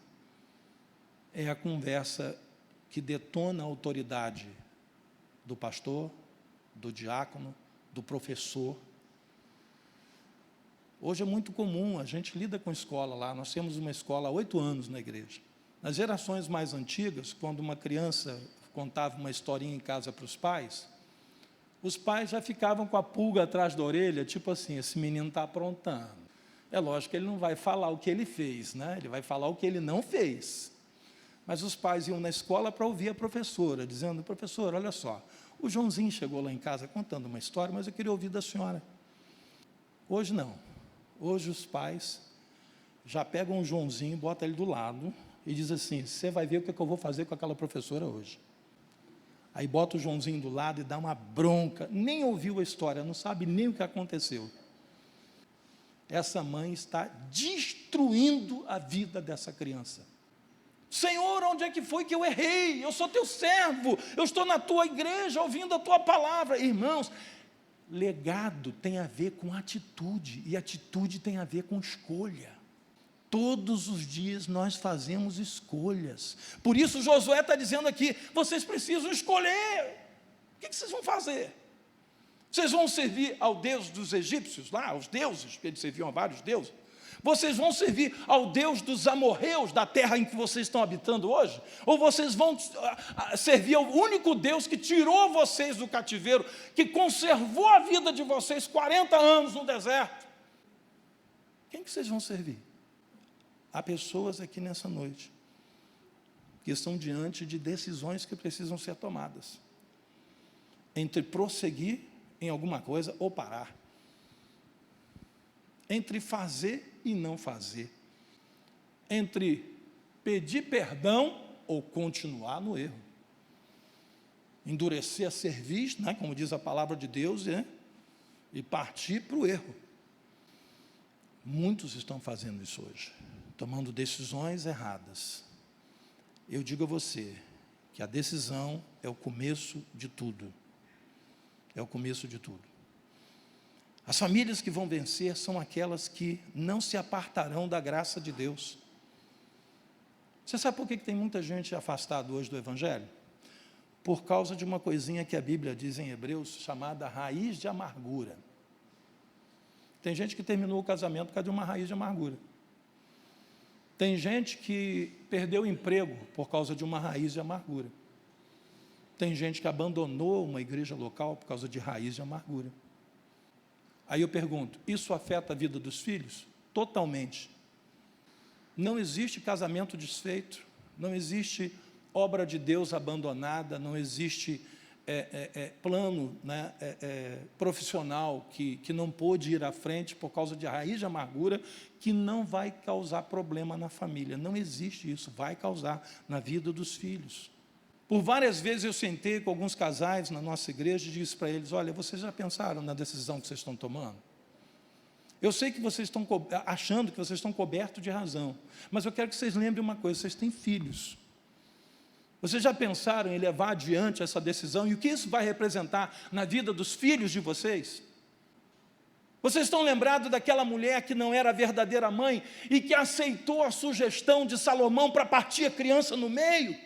é a conversa que detona a autoridade do pastor, do diácono, do professor. Hoje é muito comum, a gente lida com escola lá, nós temos uma escola há 8 anos na igreja. Nas gerações mais antigas, quando uma criança contava uma historinha em casa para os pais já ficavam com a pulga atrás da orelha, tipo assim: esse menino está aprontando. É lógico que ele não vai falar o que ele fez, né? Ele vai falar o que ele não fez. Mas os pais iam na escola para ouvir a professora, dizendo: professora, olha só, o Joãozinho chegou lá em casa contando uma história, mas eu queria ouvir da senhora. Hoje não. Hoje os pais já pegam o Joãozinho, botam ele do lado e diz assim: você vai ver o que eu vou fazer com aquela professora hoje. Aí bota o Joãozinho do lado e dá uma bronca, nem ouviu a história, não sabe nem o que aconteceu. Essa mãe está destruindo a vida dessa criança. Senhor, onde é que foi que eu errei? Eu sou teu servo, eu estou na tua igreja ouvindo a tua palavra. Irmãos, legado tem a ver com atitude, e atitude tem a ver com escolha. Todos os dias nós fazemos escolhas. Por isso Josué está dizendo aqui: vocês precisam escolher. O que vocês vão fazer? Vocês vão servir ao Deus dos egípcios lá, aos deuses, porque eles serviam a vários deuses? Vocês vão servir ao Deus dos amorreus, da terra em que vocês estão habitando hoje? Ou vocês vão servir ao único Deus que tirou vocês do cativeiro, que conservou a vida de vocês 40 anos no deserto? Quem que vocês vão servir? Há pessoas aqui nessa noite que estão diante de decisões que precisam ser tomadas, entre prosseguir em alguma coisa ou parar, entre fazer e não fazer, entre pedir perdão ou continuar no erro, endurecer a cerviz, né, como diz a palavra de Deus, e partir para o erro. Muitos estão fazendo isso hoje, tomando decisões erradas. Eu digo a você que a decisão é o começo de tudo. É o começo de tudo. As famílias que vão vencer são aquelas que não se apartarão da graça de Deus. Você sabe por que tem muita gente afastada hoje do Evangelho? Por causa de uma coisinha que a Bíblia diz em Hebreus, chamada raiz de amargura. Tem gente que terminou o casamento por causa de uma raiz de amargura. Tem gente que perdeu o emprego por causa de uma raiz de amargura. Tem gente que abandonou uma igreja local por causa de raiz de amargura. Aí eu pergunto: isso afeta a vida dos filhos? Totalmente. Não existe casamento desfeito, não existe obra de Deus abandonada, não existe plano, né, profissional que não pôde ir à frente por causa de raiz de amargura, que não vai causar problema na família. Não existe isso, vai causar na vida dos filhos. Por várias vezes eu sentei com alguns casais na nossa igreja e disse para eles: olha, vocês já pensaram na decisão que vocês estão tomando? Eu sei que vocês estão achando que vocês estão cobertos de razão, mas eu quero que vocês lembrem uma coisa: vocês têm filhos. Vocês já pensaram em levar adiante essa decisão e o que isso vai representar na vida dos filhos de vocês? Vocês estão lembrados daquela mulher que não era a verdadeira mãe e que aceitou a sugestão de Salomão para partir a criança no meio?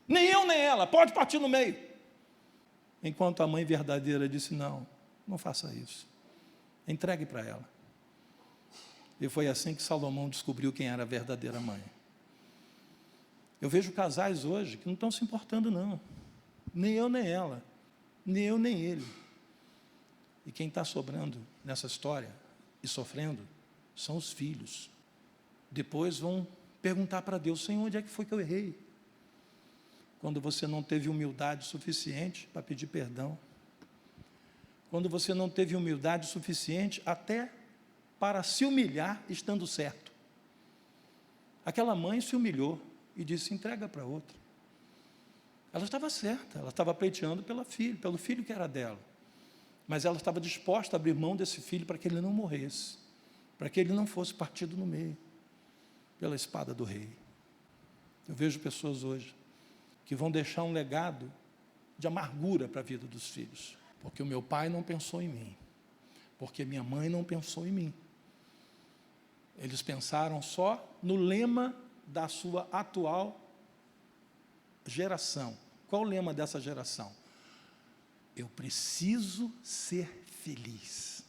Nem eu nem ela, pode partir no meio. Enquanto a mãe verdadeira disse: não, não faça isso, entregue para ela. E foi assim que Salomão descobriu quem era a verdadeira mãe. Eu vejo casais hoje que não estão se importando, não. Nem eu nem ela, nem eu nem ele. E quem está sobrando nessa história e sofrendo são os filhos. Depois vão perguntar para Deus: Senhor, onde é que foi que eu errei? Quando você não teve humildade suficiente para pedir perdão. Quando você não teve humildade suficiente até para se humilhar estando certo. Aquela mãe se humilhou e disse: entrega para outra. Ela estava certa, ela estava pleiteando pelo filho que era dela. Mas ela estava disposta a abrir mão desse filho para que ele não morresse, para que ele não fosse partido no meio, pela espada do rei. Eu vejo pessoas hoje que vão deixar um legado de amargura para a vida dos filhos, porque o meu pai não pensou em mim, porque minha mãe não pensou em mim. Eles pensaram só no lema da sua atual geração. Qual o lema dessa geração? Eu preciso ser feliz.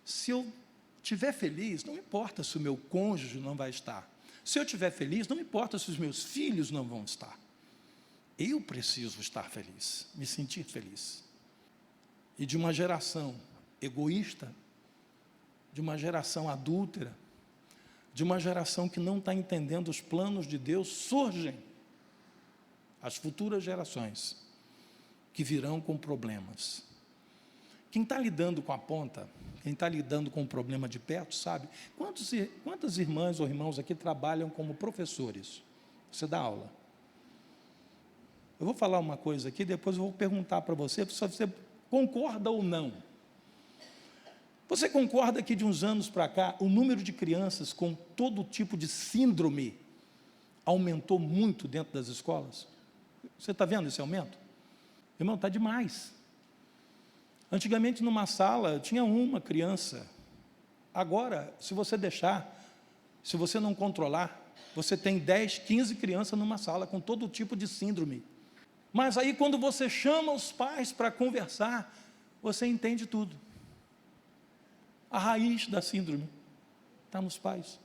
Se eu estiver feliz, não importa se o meu cônjuge não vai estar. Se eu estiver feliz, não importa se os meus filhos não vão estar. Eu preciso estar feliz, me sentir feliz. E de uma geração egoísta, de uma geração adúltera, de uma geração que não está entendendo os planos de Deus, surgem as futuras gerações que virão com problemas. Quem está lidando com a ponta, quem está lidando com o problema de perto, sabe? Quantas irmãs ou irmãos aqui trabalham como professores? Você dá aula. Eu vou falar uma coisa aqui, depois eu vou perguntar para você, se você concorda ou não. Você concorda que de uns anos para cá, o número de crianças com todo tipo de síndrome aumentou muito dentro das escolas? Você está vendo esse aumento? Irmão, está demais. Antigamente, numa sala, tinha uma criança. Agora, se você deixar, se você não controlar, você tem 10, 15 crianças numa sala com todo tipo de síndrome. Mas aí, quando você chama os pais para conversar, você entende tudo. A raiz da síndrome está nos pais.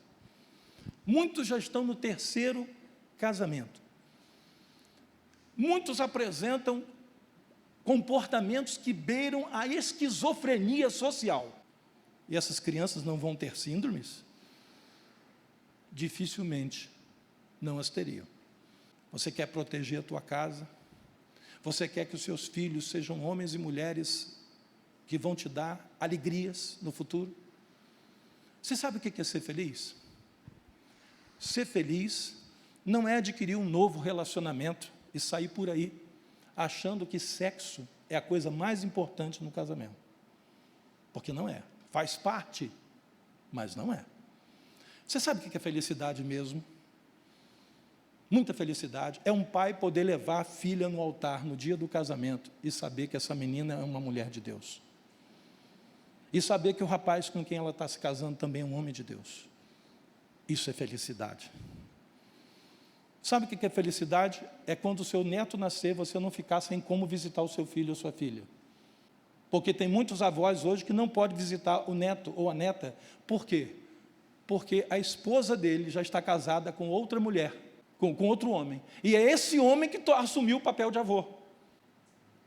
Muitos já estão no 3º casamento. Muitos apresentam comportamentos que beiram a esquizofrenia social. E essas crianças não vão ter síndromes? Dificilmente não as teriam. Você quer proteger a tua casa? Você quer que os seus filhos sejam homens e mulheres que vão te dar alegrias no futuro? Você sabe o que é ser feliz? Ser feliz não é adquirir um novo relacionamento e sair por aí achando que sexo é a coisa mais importante no casamento. Porque não é. Faz parte, mas não é. Você sabe o que é felicidade mesmo? Muita felicidade é um pai poder levar a filha no altar no dia do casamento e saber que essa menina é uma mulher de Deus. E saber que o rapaz com quem ela está se casando também é um homem de Deus. Isso é felicidade. Sabe o que é felicidade? É quando o seu neto nascer, você não ficar sem como visitar o seu filho ou sua filha. Porque tem muitos avós hoje que não podem visitar o neto ou a neta. Por quê? Porque a esposa dele já está casada com outra mulher, com outro homem. E é esse homem que assumiu o papel de avô.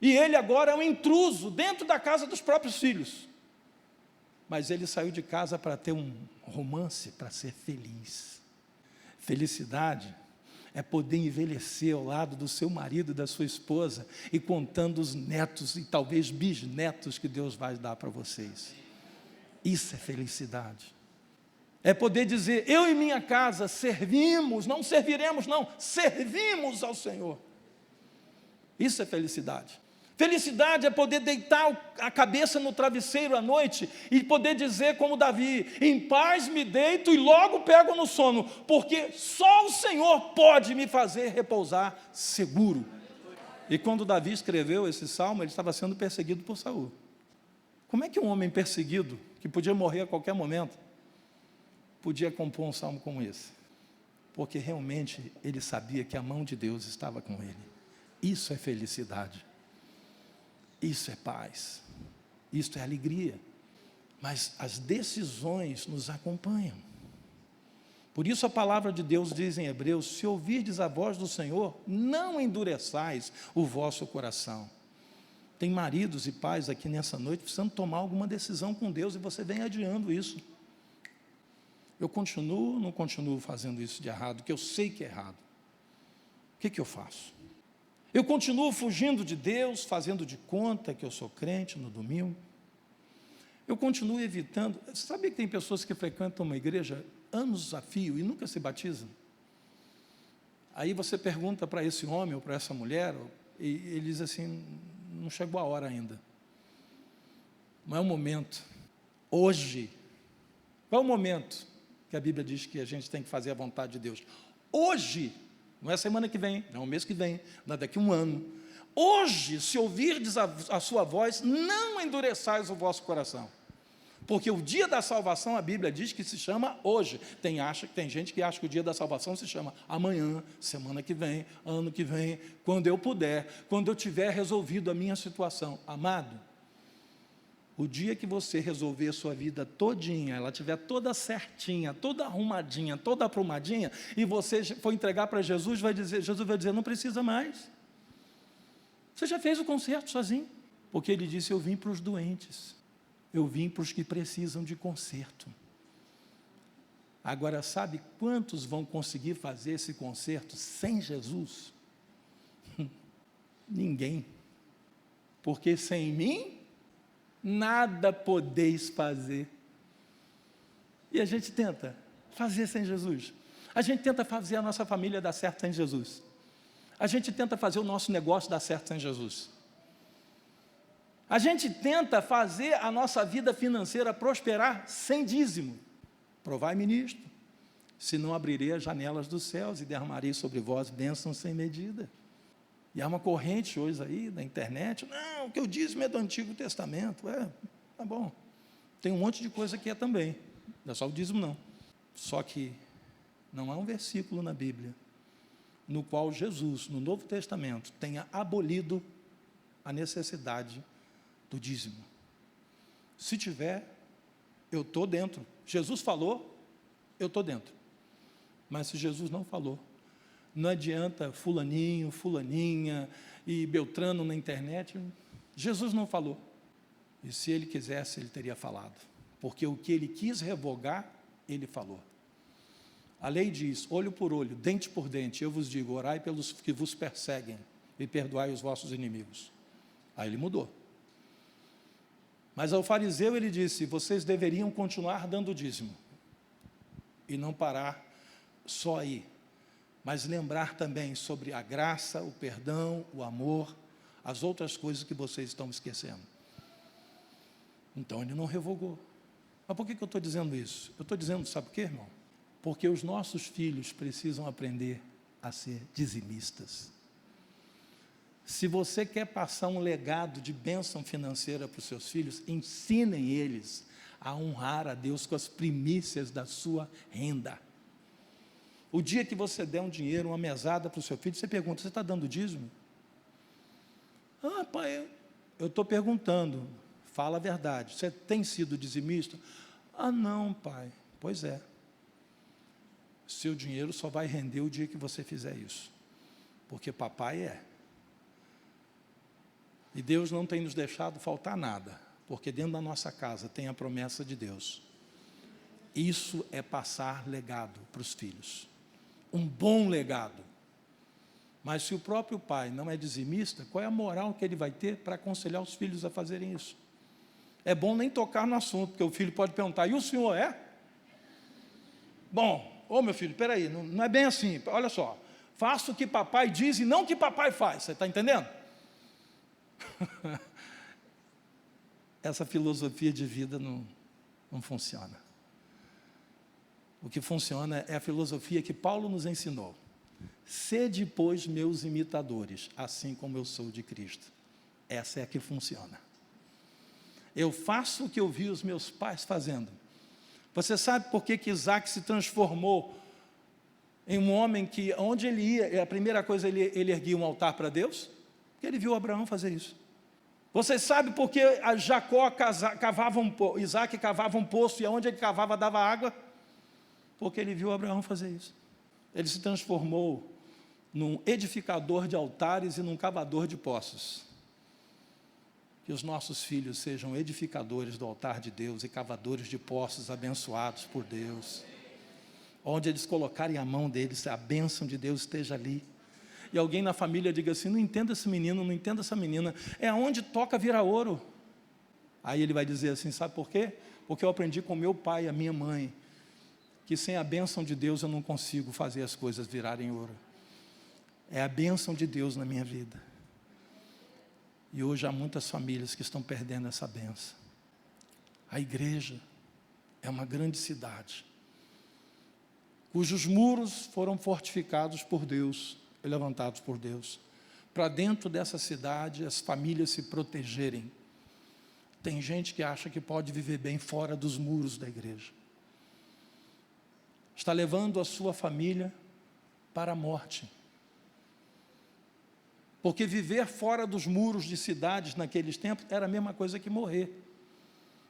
E ele agora é um intruso dentro da casa dos próprios filhos. Mas ele saiu de casa para ter um romance, para ser feliz. Felicidade é poder envelhecer ao lado do seu marido e da sua esposa e contando os netos e talvez bisnetos que Deus vai dar para vocês. Isso é felicidade. É poder dizer: eu e minha casa servimos, não serviremos não, servimos ao Senhor. Isso é felicidade. Felicidade é poder deitar a cabeça no travesseiro à noite e poder dizer como Davi: em paz me deito e logo pego no sono, porque só o Senhor pode me fazer repousar seguro. E quando Davi escreveu esse salmo, ele estava sendo perseguido por Saul. Como é que um homem perseguido, que podia morrer a qualquer momento, podia compor um salmo como esse? Porque realmente ele sabia que a mão de Deus estava com ele. Isso é felicidade. Isso é paz, isso é alegria, mas as decisões nos acompanham. Por isso a palavra de Deus diz em Hebreus: se ouvirdes a voz do Senhor, não endureçais o vosso coração. Tem maridos e pais aqui nessa noite precisando tomar alguma decisão com Deus e você vem adiando isso. Eu continuo ou não continuo fazendo isso de errado, que eu sei que é errado? O que eu faço? Eu continuo fugindo de Deus, fazendo de conta que eu sou crente no domingo. Eu continuo evitando. Você sabia que tem pessoas que frequentam uma igreja anos a fio e nunca se batizam? Aí você pergunta para esse homem ou para essa mulher, e ele diz assim: não chegou a hora ainda. Não é o momento. Hoje. Qual é o momento que a Bíblia diz que a gente tem que fazer a vontade de Deus? Hoje. Não é semana que vem, não é o mês que vem, não é daqui a um ano. Hoje, se ouvirdes a sua voz, não endureçais o vosso coração. Porque o dia da salvação, a Bíblia diz que se chama hoje. Tem gente que acha que o dia da salvação se chama amanhã, semana que vem, ano que vem, quando eu puder, quando eu tiver resolvido a minha situação. Amado, o dia que você resolver a sua vida todinha, ela estiver toda certinha, toda arrumadinha, toda aprumadinha, e você for entregar para Jesus, Jesus vai dizer: não precisa mais. Você já fez o conserto sozinho. Porque ele disse: eu vim para os doentes, eu vim para os que precisam de conserto. Agora, sabe quantos vão conseguir fazer esse conserto sem Jesus? Ninguém. Porque sem mim nada podeis fazer. E a gente tenta fazer sem Jesus. A gente tenta fazer a nossa família dar certo sem Jesus. A gente tenta fazer o nosso negócio dar certo sem Jesus. A gente tenta fazer a nossa vida financeira prosperar sem dízimo. Provai, ministro, se não abrirei as janelas dos céus e derramarei sobre vós bênçãos sem medida. E há uma corrente hoje aí na internet: não, o que eu dízimo é do Antigo Testamento. Tá bom. Tem um monte de coisa que é também. Não é só o dízimo, não. Só que não há um versículo na Bíblia no qual Jesus, no Novo Testamento, tenha abolido a necessidade do dízimo. Se tiver, eu estou dentro. Jesus falou, eu estou dentro. Mas se Jesus não falou, não adianta fulaninho, fulaninha e Beltrano na internet. Jesus não falou. E se ele quisesse, ele teria falado. Porque o que ele quis revogar, ele falou. A lei diz: olho por olho, dente por dente. Eu vos digo: orai pelos que vos perseguem e perdoai os vossos inimigos. Aí ele mudou. Mas ao fariseu ele disse: vocês deveriam continuar dando dízimo e não parar só aí, mas lembrar também sobre a graça, o perdão, o amor, as outras coisas que vocês estão esquecendo. Então ele não revogou. Mas por que eu estou dizendo isso? Eu estou dizendo, sabe por quê, irmão? Porque os nossos filhos precisam aprender a ser dizimistas. Se você quer passar um legado de bênção financeira para os seus filhos, ensinem eles a honrar a Deus com as primícias da sua renda. O dia que você der um dinheiro, uma mesada para o seu filho, você pergunta: você está dando dízimo? Ah, pai, eu estou perguntando. Fala a verdade. Você tem sido dizimista? Ah, não, pai. Pois é. Seu dinheiro só vai render o dia que você fizer isso. Porque papai é. E Deus não tem nos deixado faltar nada, porque dentro da nossa casa tem a promessa de Deus. Isso é passar legado para os filhos. Um bom legado. Mas se o próprio pai não é dizimista, qual é a moral que ele vai ter para aconselhar os filhos a fazerem isso? É bom nem tocar no assunto, porque o filho pode perguntar: e o senhor é? Bom, meu filho, espera aí, não é bem assim, olha só, faça o que papai diz e não o que papai faz, você está entendendo? essa filosofia de vida não funciona. O que funciona é a filosofia que Paulo nos ensinou. Sede, pois, meus imitadores, assim como eu sou de Cristo. Essa é a que funciona. Eu faço o que eu vi os meus pais fazendo. Você sabe por que Isaac se transformou em um homem que, onde ele ia, a primeira coisa, ele erguia um altar para Deus? Porque ele viu Abraão fazer isso. Você sabe por que Isaac cavava um poço e aonde ele cavava dava água? Porque ele viu Abraão fazer isso. Ele se transformou num edificador de altares e num cavador de poços. Que os nossos filhos sejam edificadores do altar de Deus e cavadores de poços abençoados por Deus. Onde eles colocarem a mão deles, a bênção de Deus esteja ali. E alguém na família diga assim, não entenda esse menino, não entenda essa menina, é aonde toca vira ouro. Aí ele vai dizer assim, sabe por quê? Porque eu aprendi com meu pai e a minha mãe, que sem a bênção de Deus eu não consigo fazer as coisas virarem ouro. É a bênção de Deus na minha vida. E hoje há muitas famílias que estão perdendo essa bênção. A igreja é uma grande cidade, cujos muros foram fortificados por Deus, e levantados por Deus. Para dentro dessa cidade, as famílias se protegerem. Tem gente que acha que pode viver bem fora dos muros da igreja. Está levando a sua família para a morte. Porque viver fora dos muros de cidades naqueles tempos era a mesma coisa que morrer.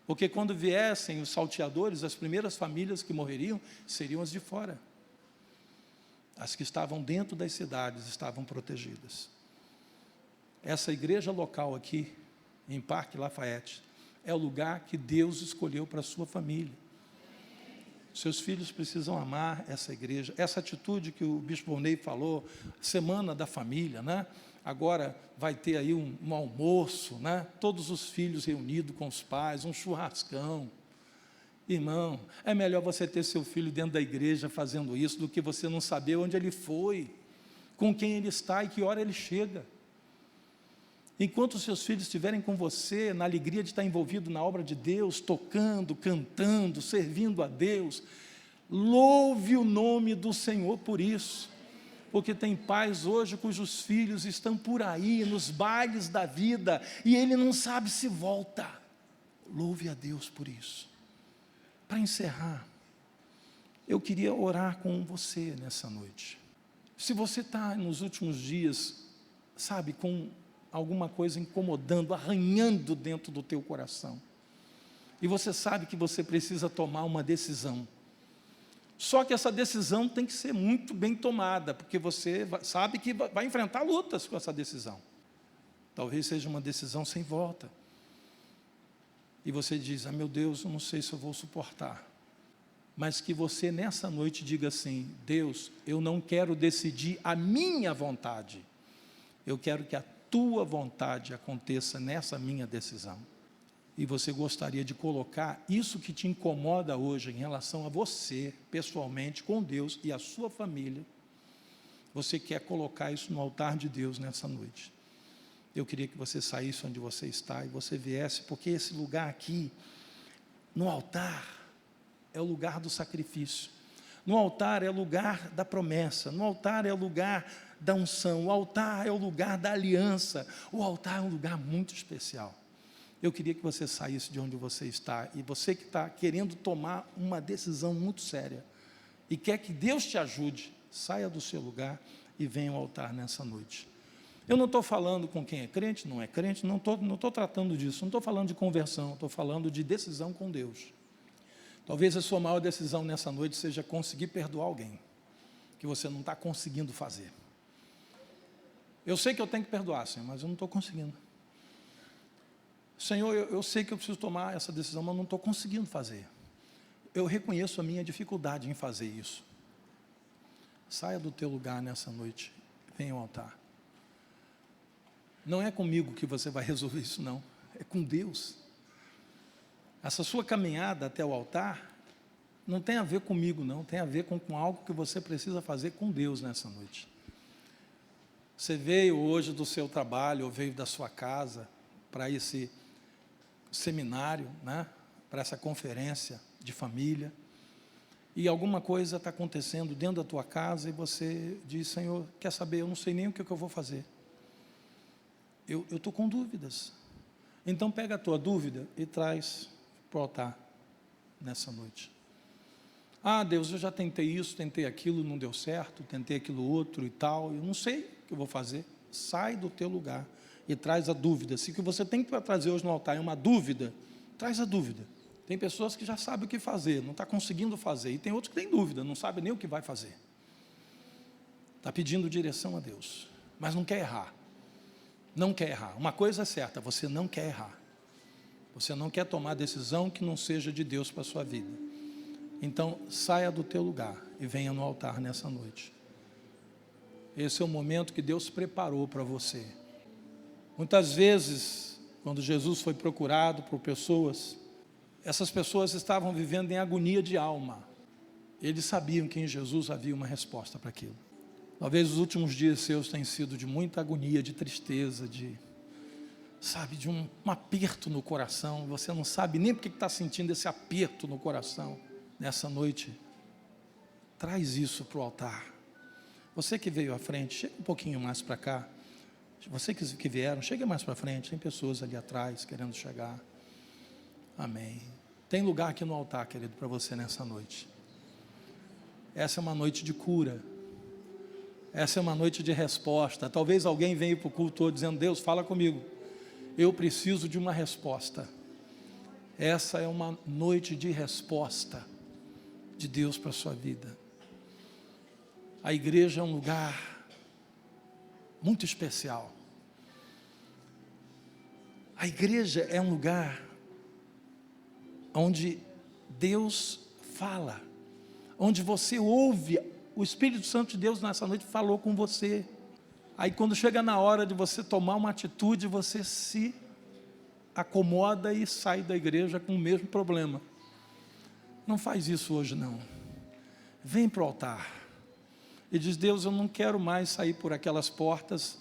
Porque quando viessem os salteadores, as primeiras famílias que morreriam seriam as de fora. As que estavam dentro das cidades estavam protegidas. Essa igreja local aqui, em Parque Lafayette, é o lugar que Deus escolheu para a sua família. Seus filhos precisam amar essa igreja. Essa atitude que o bispo Ney falou, semana da família, né? Agora vai ter aí um almoço, né? Todos os filhos reunidos com os pais, um churrascão. Irmão, é melhor você ter seu filho dentro da igreja fazendo isso do que você não saber onde ele foi, com quem ele está e que hora ele chega. Enquanto os seus filhos estiverem com você, na alegria de estar envolvido na obra de Deus, tocando, cantando, servindo a Deus, louve o nome do Senhor por isso. Porque tem pais hoje cujos filhos estão por aí, nos bailes da vida, e ele não sabe se volta. Louve a Deus por isso. Para encerrar, eu queria orar com você nessa noite. Se você está nos últimos dias, sabe, com alguma coisa incomodando, arranhando dentro do teu coração, e você sabe que você precisa tomar uma decisão, só que essa decisão tem que ser muito bem tomada, porque você sabe que vai enfrentar lutas com essa decisão. Talvez seja uma decisão sem volta. E você diz, meu Deus, eu não sei se eu vou suportar. Mas que você nessa noite diga assim, Deus, eu não quero decidir a minha vontade. Eu quero que a tua vontade aconteça nessa minha decisão. E você gostaria de colocar isso que te incomoda hoje em relação a você, pessoalmente, com Deus e a sua família. Você quer colocar isso no altar de Deus nessa noite. Eu queria que você saísse onde você está e você viesse, porque esse lugar aqui, no altar, é o lugar do sacrifício. No altar é o lugar da promessa. No altar é o lugar da unção. O altar é o lugar da aliança. O altar é um lugar muito especial. Eu queria que você saísse de onde você está. E você que está querendo tomar uma decisão muito séria e quer que Deus te ajude, saia do seu lugar e venha ao altar nessa noite. Eu não estou falando com quem é crente, não é crente, não estou tratando disso, não estou falando de conversão, estou falando de decisão com Deus. Talvez a sua maior decisão nessa noite seja conseguir perdoar alguém, que você não está conseguindo fazer. Eu sei que eu tenho que perdoar, Senhor, mas eu não estou conseguindo. Senhor, eu sei que eu preciso tomar essa decisão, mas não estou conseguindo fazer. Eu reconheço a minha dificuldade em fazer isso. Saia do teu lugar nessa noite, venha ao altar. Não é comigo que você vai resolver isso, não. É com Deus. Essa sua caminhada até o altar não tem a ver comigo, não. Tem a ver com algo que você precisa fazer com Deus nessa noite. Você veio hoje do seu trabalho, ou veio da sua casa, para esse seminário, né? Para essa conferência de família, e alguma coisa está acontecendo dentro da tua casa, e você diz: Senhor, quer saber, eu não sei nem o que eu vou fazer, eu estou com dúvidas. Então pega a tua dúvida e traz para o altar nessa noite. Ah, Deus, eu já tentei isso, tentei aquilo, não deu certo, tentei aquilo outro e tal, eu não sei o que eu vou fazer. Sai do teu lugar e traz a dúvida. Se o que você tem para trazer hoje no altar é uma dúvida, traz a dúvida. Tem pessoas que já sabem o que fazer, não está conseguindo fazer, e tem outros que têm dúvida, não sabem nem o que vai fazer. Está pedindo direção a Deus, mas não quer errar. Não quer errar. Uma coisa é certa, você não quer errar. Você não quer tomar decisão que não seja de Deus para a sua vida. Então, saia do teu lugar e venha no altar nessa noite. Esse é o momento que Deus preparou para você. Muitas vezes, quando Jesus foi procurado por pessoas, essas pessoas estavam vivendo em agonia de alma. Eles sabiam que em Jesus havia uma resposta para aquilo. Talvez os últimos dias seus tenham sido de muita agonia, de tristeza, de um aperto no coração. Você não sabe nem porque está sentindo esse aperto no coração. Nessa noite, traz isso para o altar. Você que veio à frente, chega um pouquinho mais para cá. Você que vieram, chega mais para frente. Tem pessoas ali atrás querendo chegar. Amém. Tem lugar aqui no altar, querido, para você nessa noite. Essa é uma noite de cura. Essa é uma noite de resposta. Talvez alguém venha para o culto hoje dizendo: Deus, fala comigo. Eu preciso de uma resposta. Essa é uma noite de resposta de Deus para a sua vida. A igreja é um lugar muito especial. A igreja é um lugar onde Deus fala, onde você ouve. O Espírito Santo de Deus nessa noite falou com você. Aí quando chega na hora de você tomar uma atitude, você se acomoda e sai da igreja com o mesmo problema. Não faz isso hoje não. Vem para o altar e diz: Deus, eu não quero mais sair por aquelas portas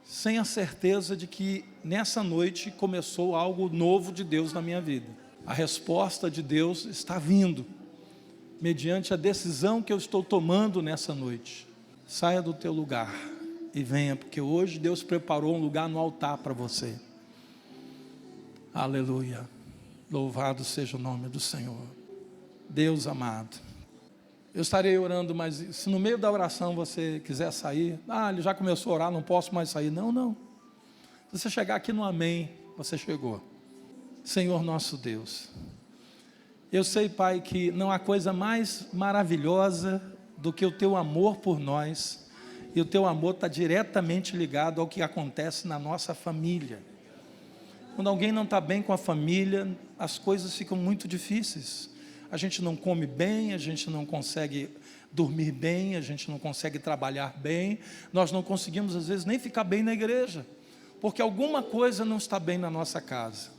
sem a certeza de que nessa noite começou algo novo de Deus na minha vida. A resposta de Deus está vindo mediante a decisão que eu estou tomando nessa noite. Saia do teu lugar e venha, porque hoje Deus preparou um lugar no altar para você. Aleluia. Louvado seja o nome do Senhor. Deus amado, eu estarei orando, mas se no meio da oração você quiser sair, ele já começou a orar, não posso mais sair. Não. Se você chegar aqui no amém, você chegou. Senhor nosso Deus, eu sei, Pai, que não há coisa mais maravilhosa do que o Teu amor por nós, e o Teu amor está diretamente ligado ao que acontece na nossa família. Quando alguém não está bem com a família, as coisas ficam muito difíceis. A gente não come bem, a gente não consegue dormir bem, a gente não consegue trabalhar bem, nós não conseguimos às vezes nem ficar bem na igreja, porque alguma coisa não está bem na nossa casa.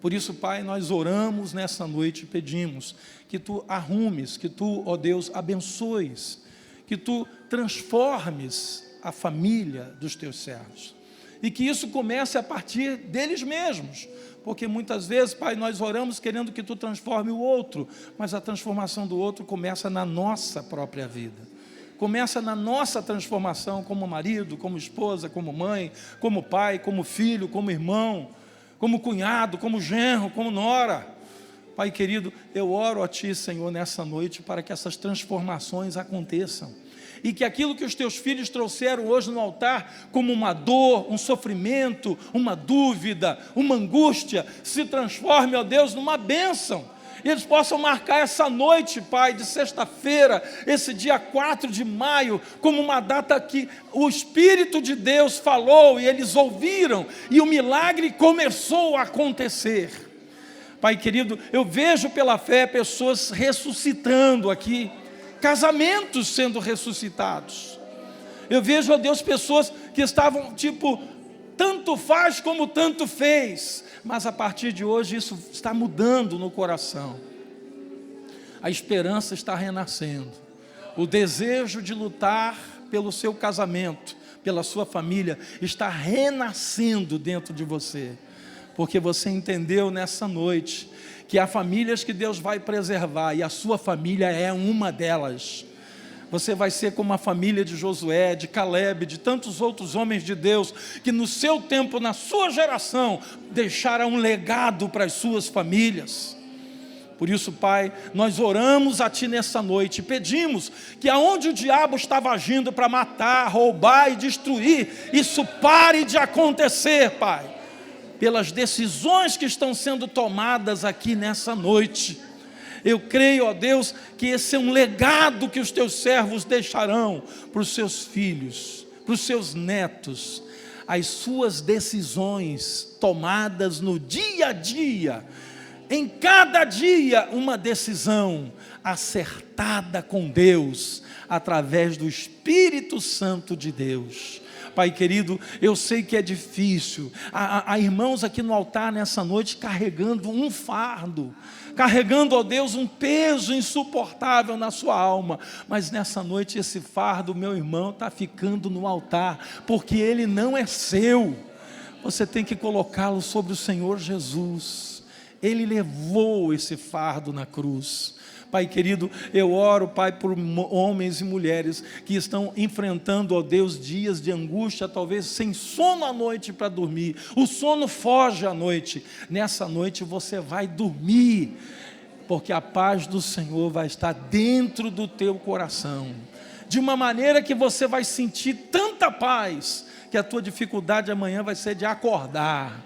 Por isso, Pai, nós oramos nessa noite e pedimos que Tu arrumes, que Tu, ó Deus, abençoes, que Tu transformes a família dos Teus servos, e que isso comece a partir deles mesmos, porque muitas vezes, Pai, nós oramos querendo que Tu transforme o outro, mas a transformação do outro começa na nossa própria vida, começa na nossa transformação como marido, como esposa, como mãe, como pai, como filho, como irmão, como cunhado, como genro, como nora. Pai querido, eu oro a Ti, Senhor, nessa noite, para que essas transformações aconteçam, e que aquilo que os Teus filhos trouxeram hoje no altar, como uma dor, um sofrimento, uma dúvida, uma angústia, se transforme, ó Deus, numa bênção, e eles possam marcar essa noite, Pai, de sexta-feira, esse dia 4 de maio, como uma data que o Espírito de Deus falou, e eles ouviram, e o milagre começou a acontecer. Pai querido, eu vejo pela fé pessoas ressuscitando aqui, casamentos sendo ressuscitados. Eu vejo, ó Deus, pessoas que estavam tipo, tanto faz como tanto fez, mas a partir de hoje isso está mudando no coração. A esperança está renascendo, o desejo de lutar pelo seu casamento, pela sua família, está renascendo dentro de você, porque você entendeu nessa noite que há famílias que Deus vai preservar, e a sua família é uma delas. Você vai ser como a família de Josué, de Caleb, de tantos outros homens de Deus, que no seu tempo, na sua geração, deixaram um legado para as suas famílias. Por isso, Pai, nós oramos a Ti nessa noite, pedimos que aonde o diabo estava agindo para matar, roubar e destruir, isso pare de acontecer, Pai, pelas decisões que estão sendo tomadas aqui nessa noite. Eu creio, ó Deus, que esse é um legado que os Teus servos deixarão para os seus filhos, para os seus netos, as suas decisões tomadas no dia a dia, em cada dia uma decisão acertada com Deus, através do Espírito Santo de Deus. Pai querido, eu sei que é difícil, há irmãos aqui no altar nessa noite carregando um fardo, carregando, ó Deus, um peso insuportável na sua alma, mas nessa noite esse fardo, meu irmão, está ficando no altar, porque ele não é seu, você tem que colocá-lo sobre o Senhor Jesus. Ele levou esse fardo na cruz. Pai querido, eu oro, Pai, por homens e mulheres que estão enfrentando, ó Deus, dias de angústia, talvez sem sono à noite para dormir. O sono foge à noite. Nessa noite você vai dormir, porque a paz do Senhor vai estar dentro do teu coração, de uma maneira que você vai sentir tanta paz, que a tua dificuldade amanhã vai ser de acordar,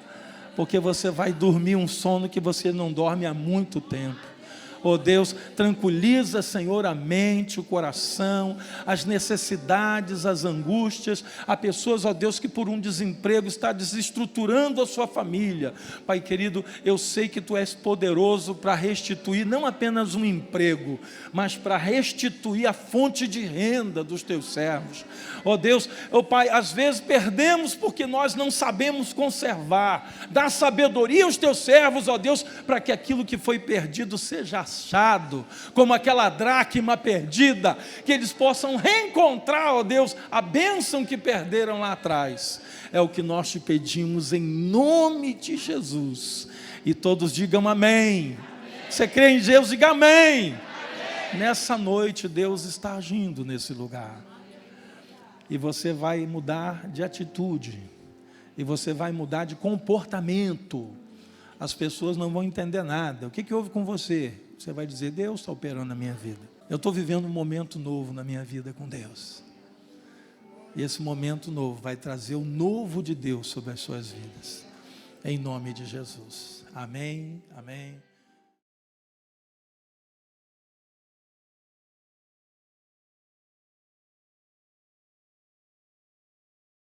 porque você vai dormir um sono que você não dorme há muito tempo. Oh Deus, tranquiliza, Senhor, a mente, o coração, as necessidades, as angústias. Há pessoas, ó Deus, que por um desemprego está desestruturando a sua família. Pai querido, eu sei que Tu és poderoso para restituir não apenas um emprego, mas para restituir a fonte de renda dos Teus servos. Ó Deus, ó Pai, às vezes perdemos porque nós não sabemos conservar. Dá sabedoria aos Teus servos, ó Deus, para que aquilo que foi perdido seja achado, como aquela dracma perdida, que eles possam reencontrar, ó Deus, a bênção que perderam lá atrás. É o que nós Te pedimos em nome de Jesus, e todos digam amém. Você crê em Deus? Diga amém. Nessa noite Deus está agindo nesse lugar, e você vai mudar de atitude, e você vai mudar de comportamento. As pessoas não vão entender nada. O que houve com você? Você vai dizer: Deus está operando na minha vida. Eu estou vivendo um momento novo na minha vida com Deus. E esse momento novo vai trazer o novo de Deus sobre as suas vidas. Em nome de Jesus. Amém, amém.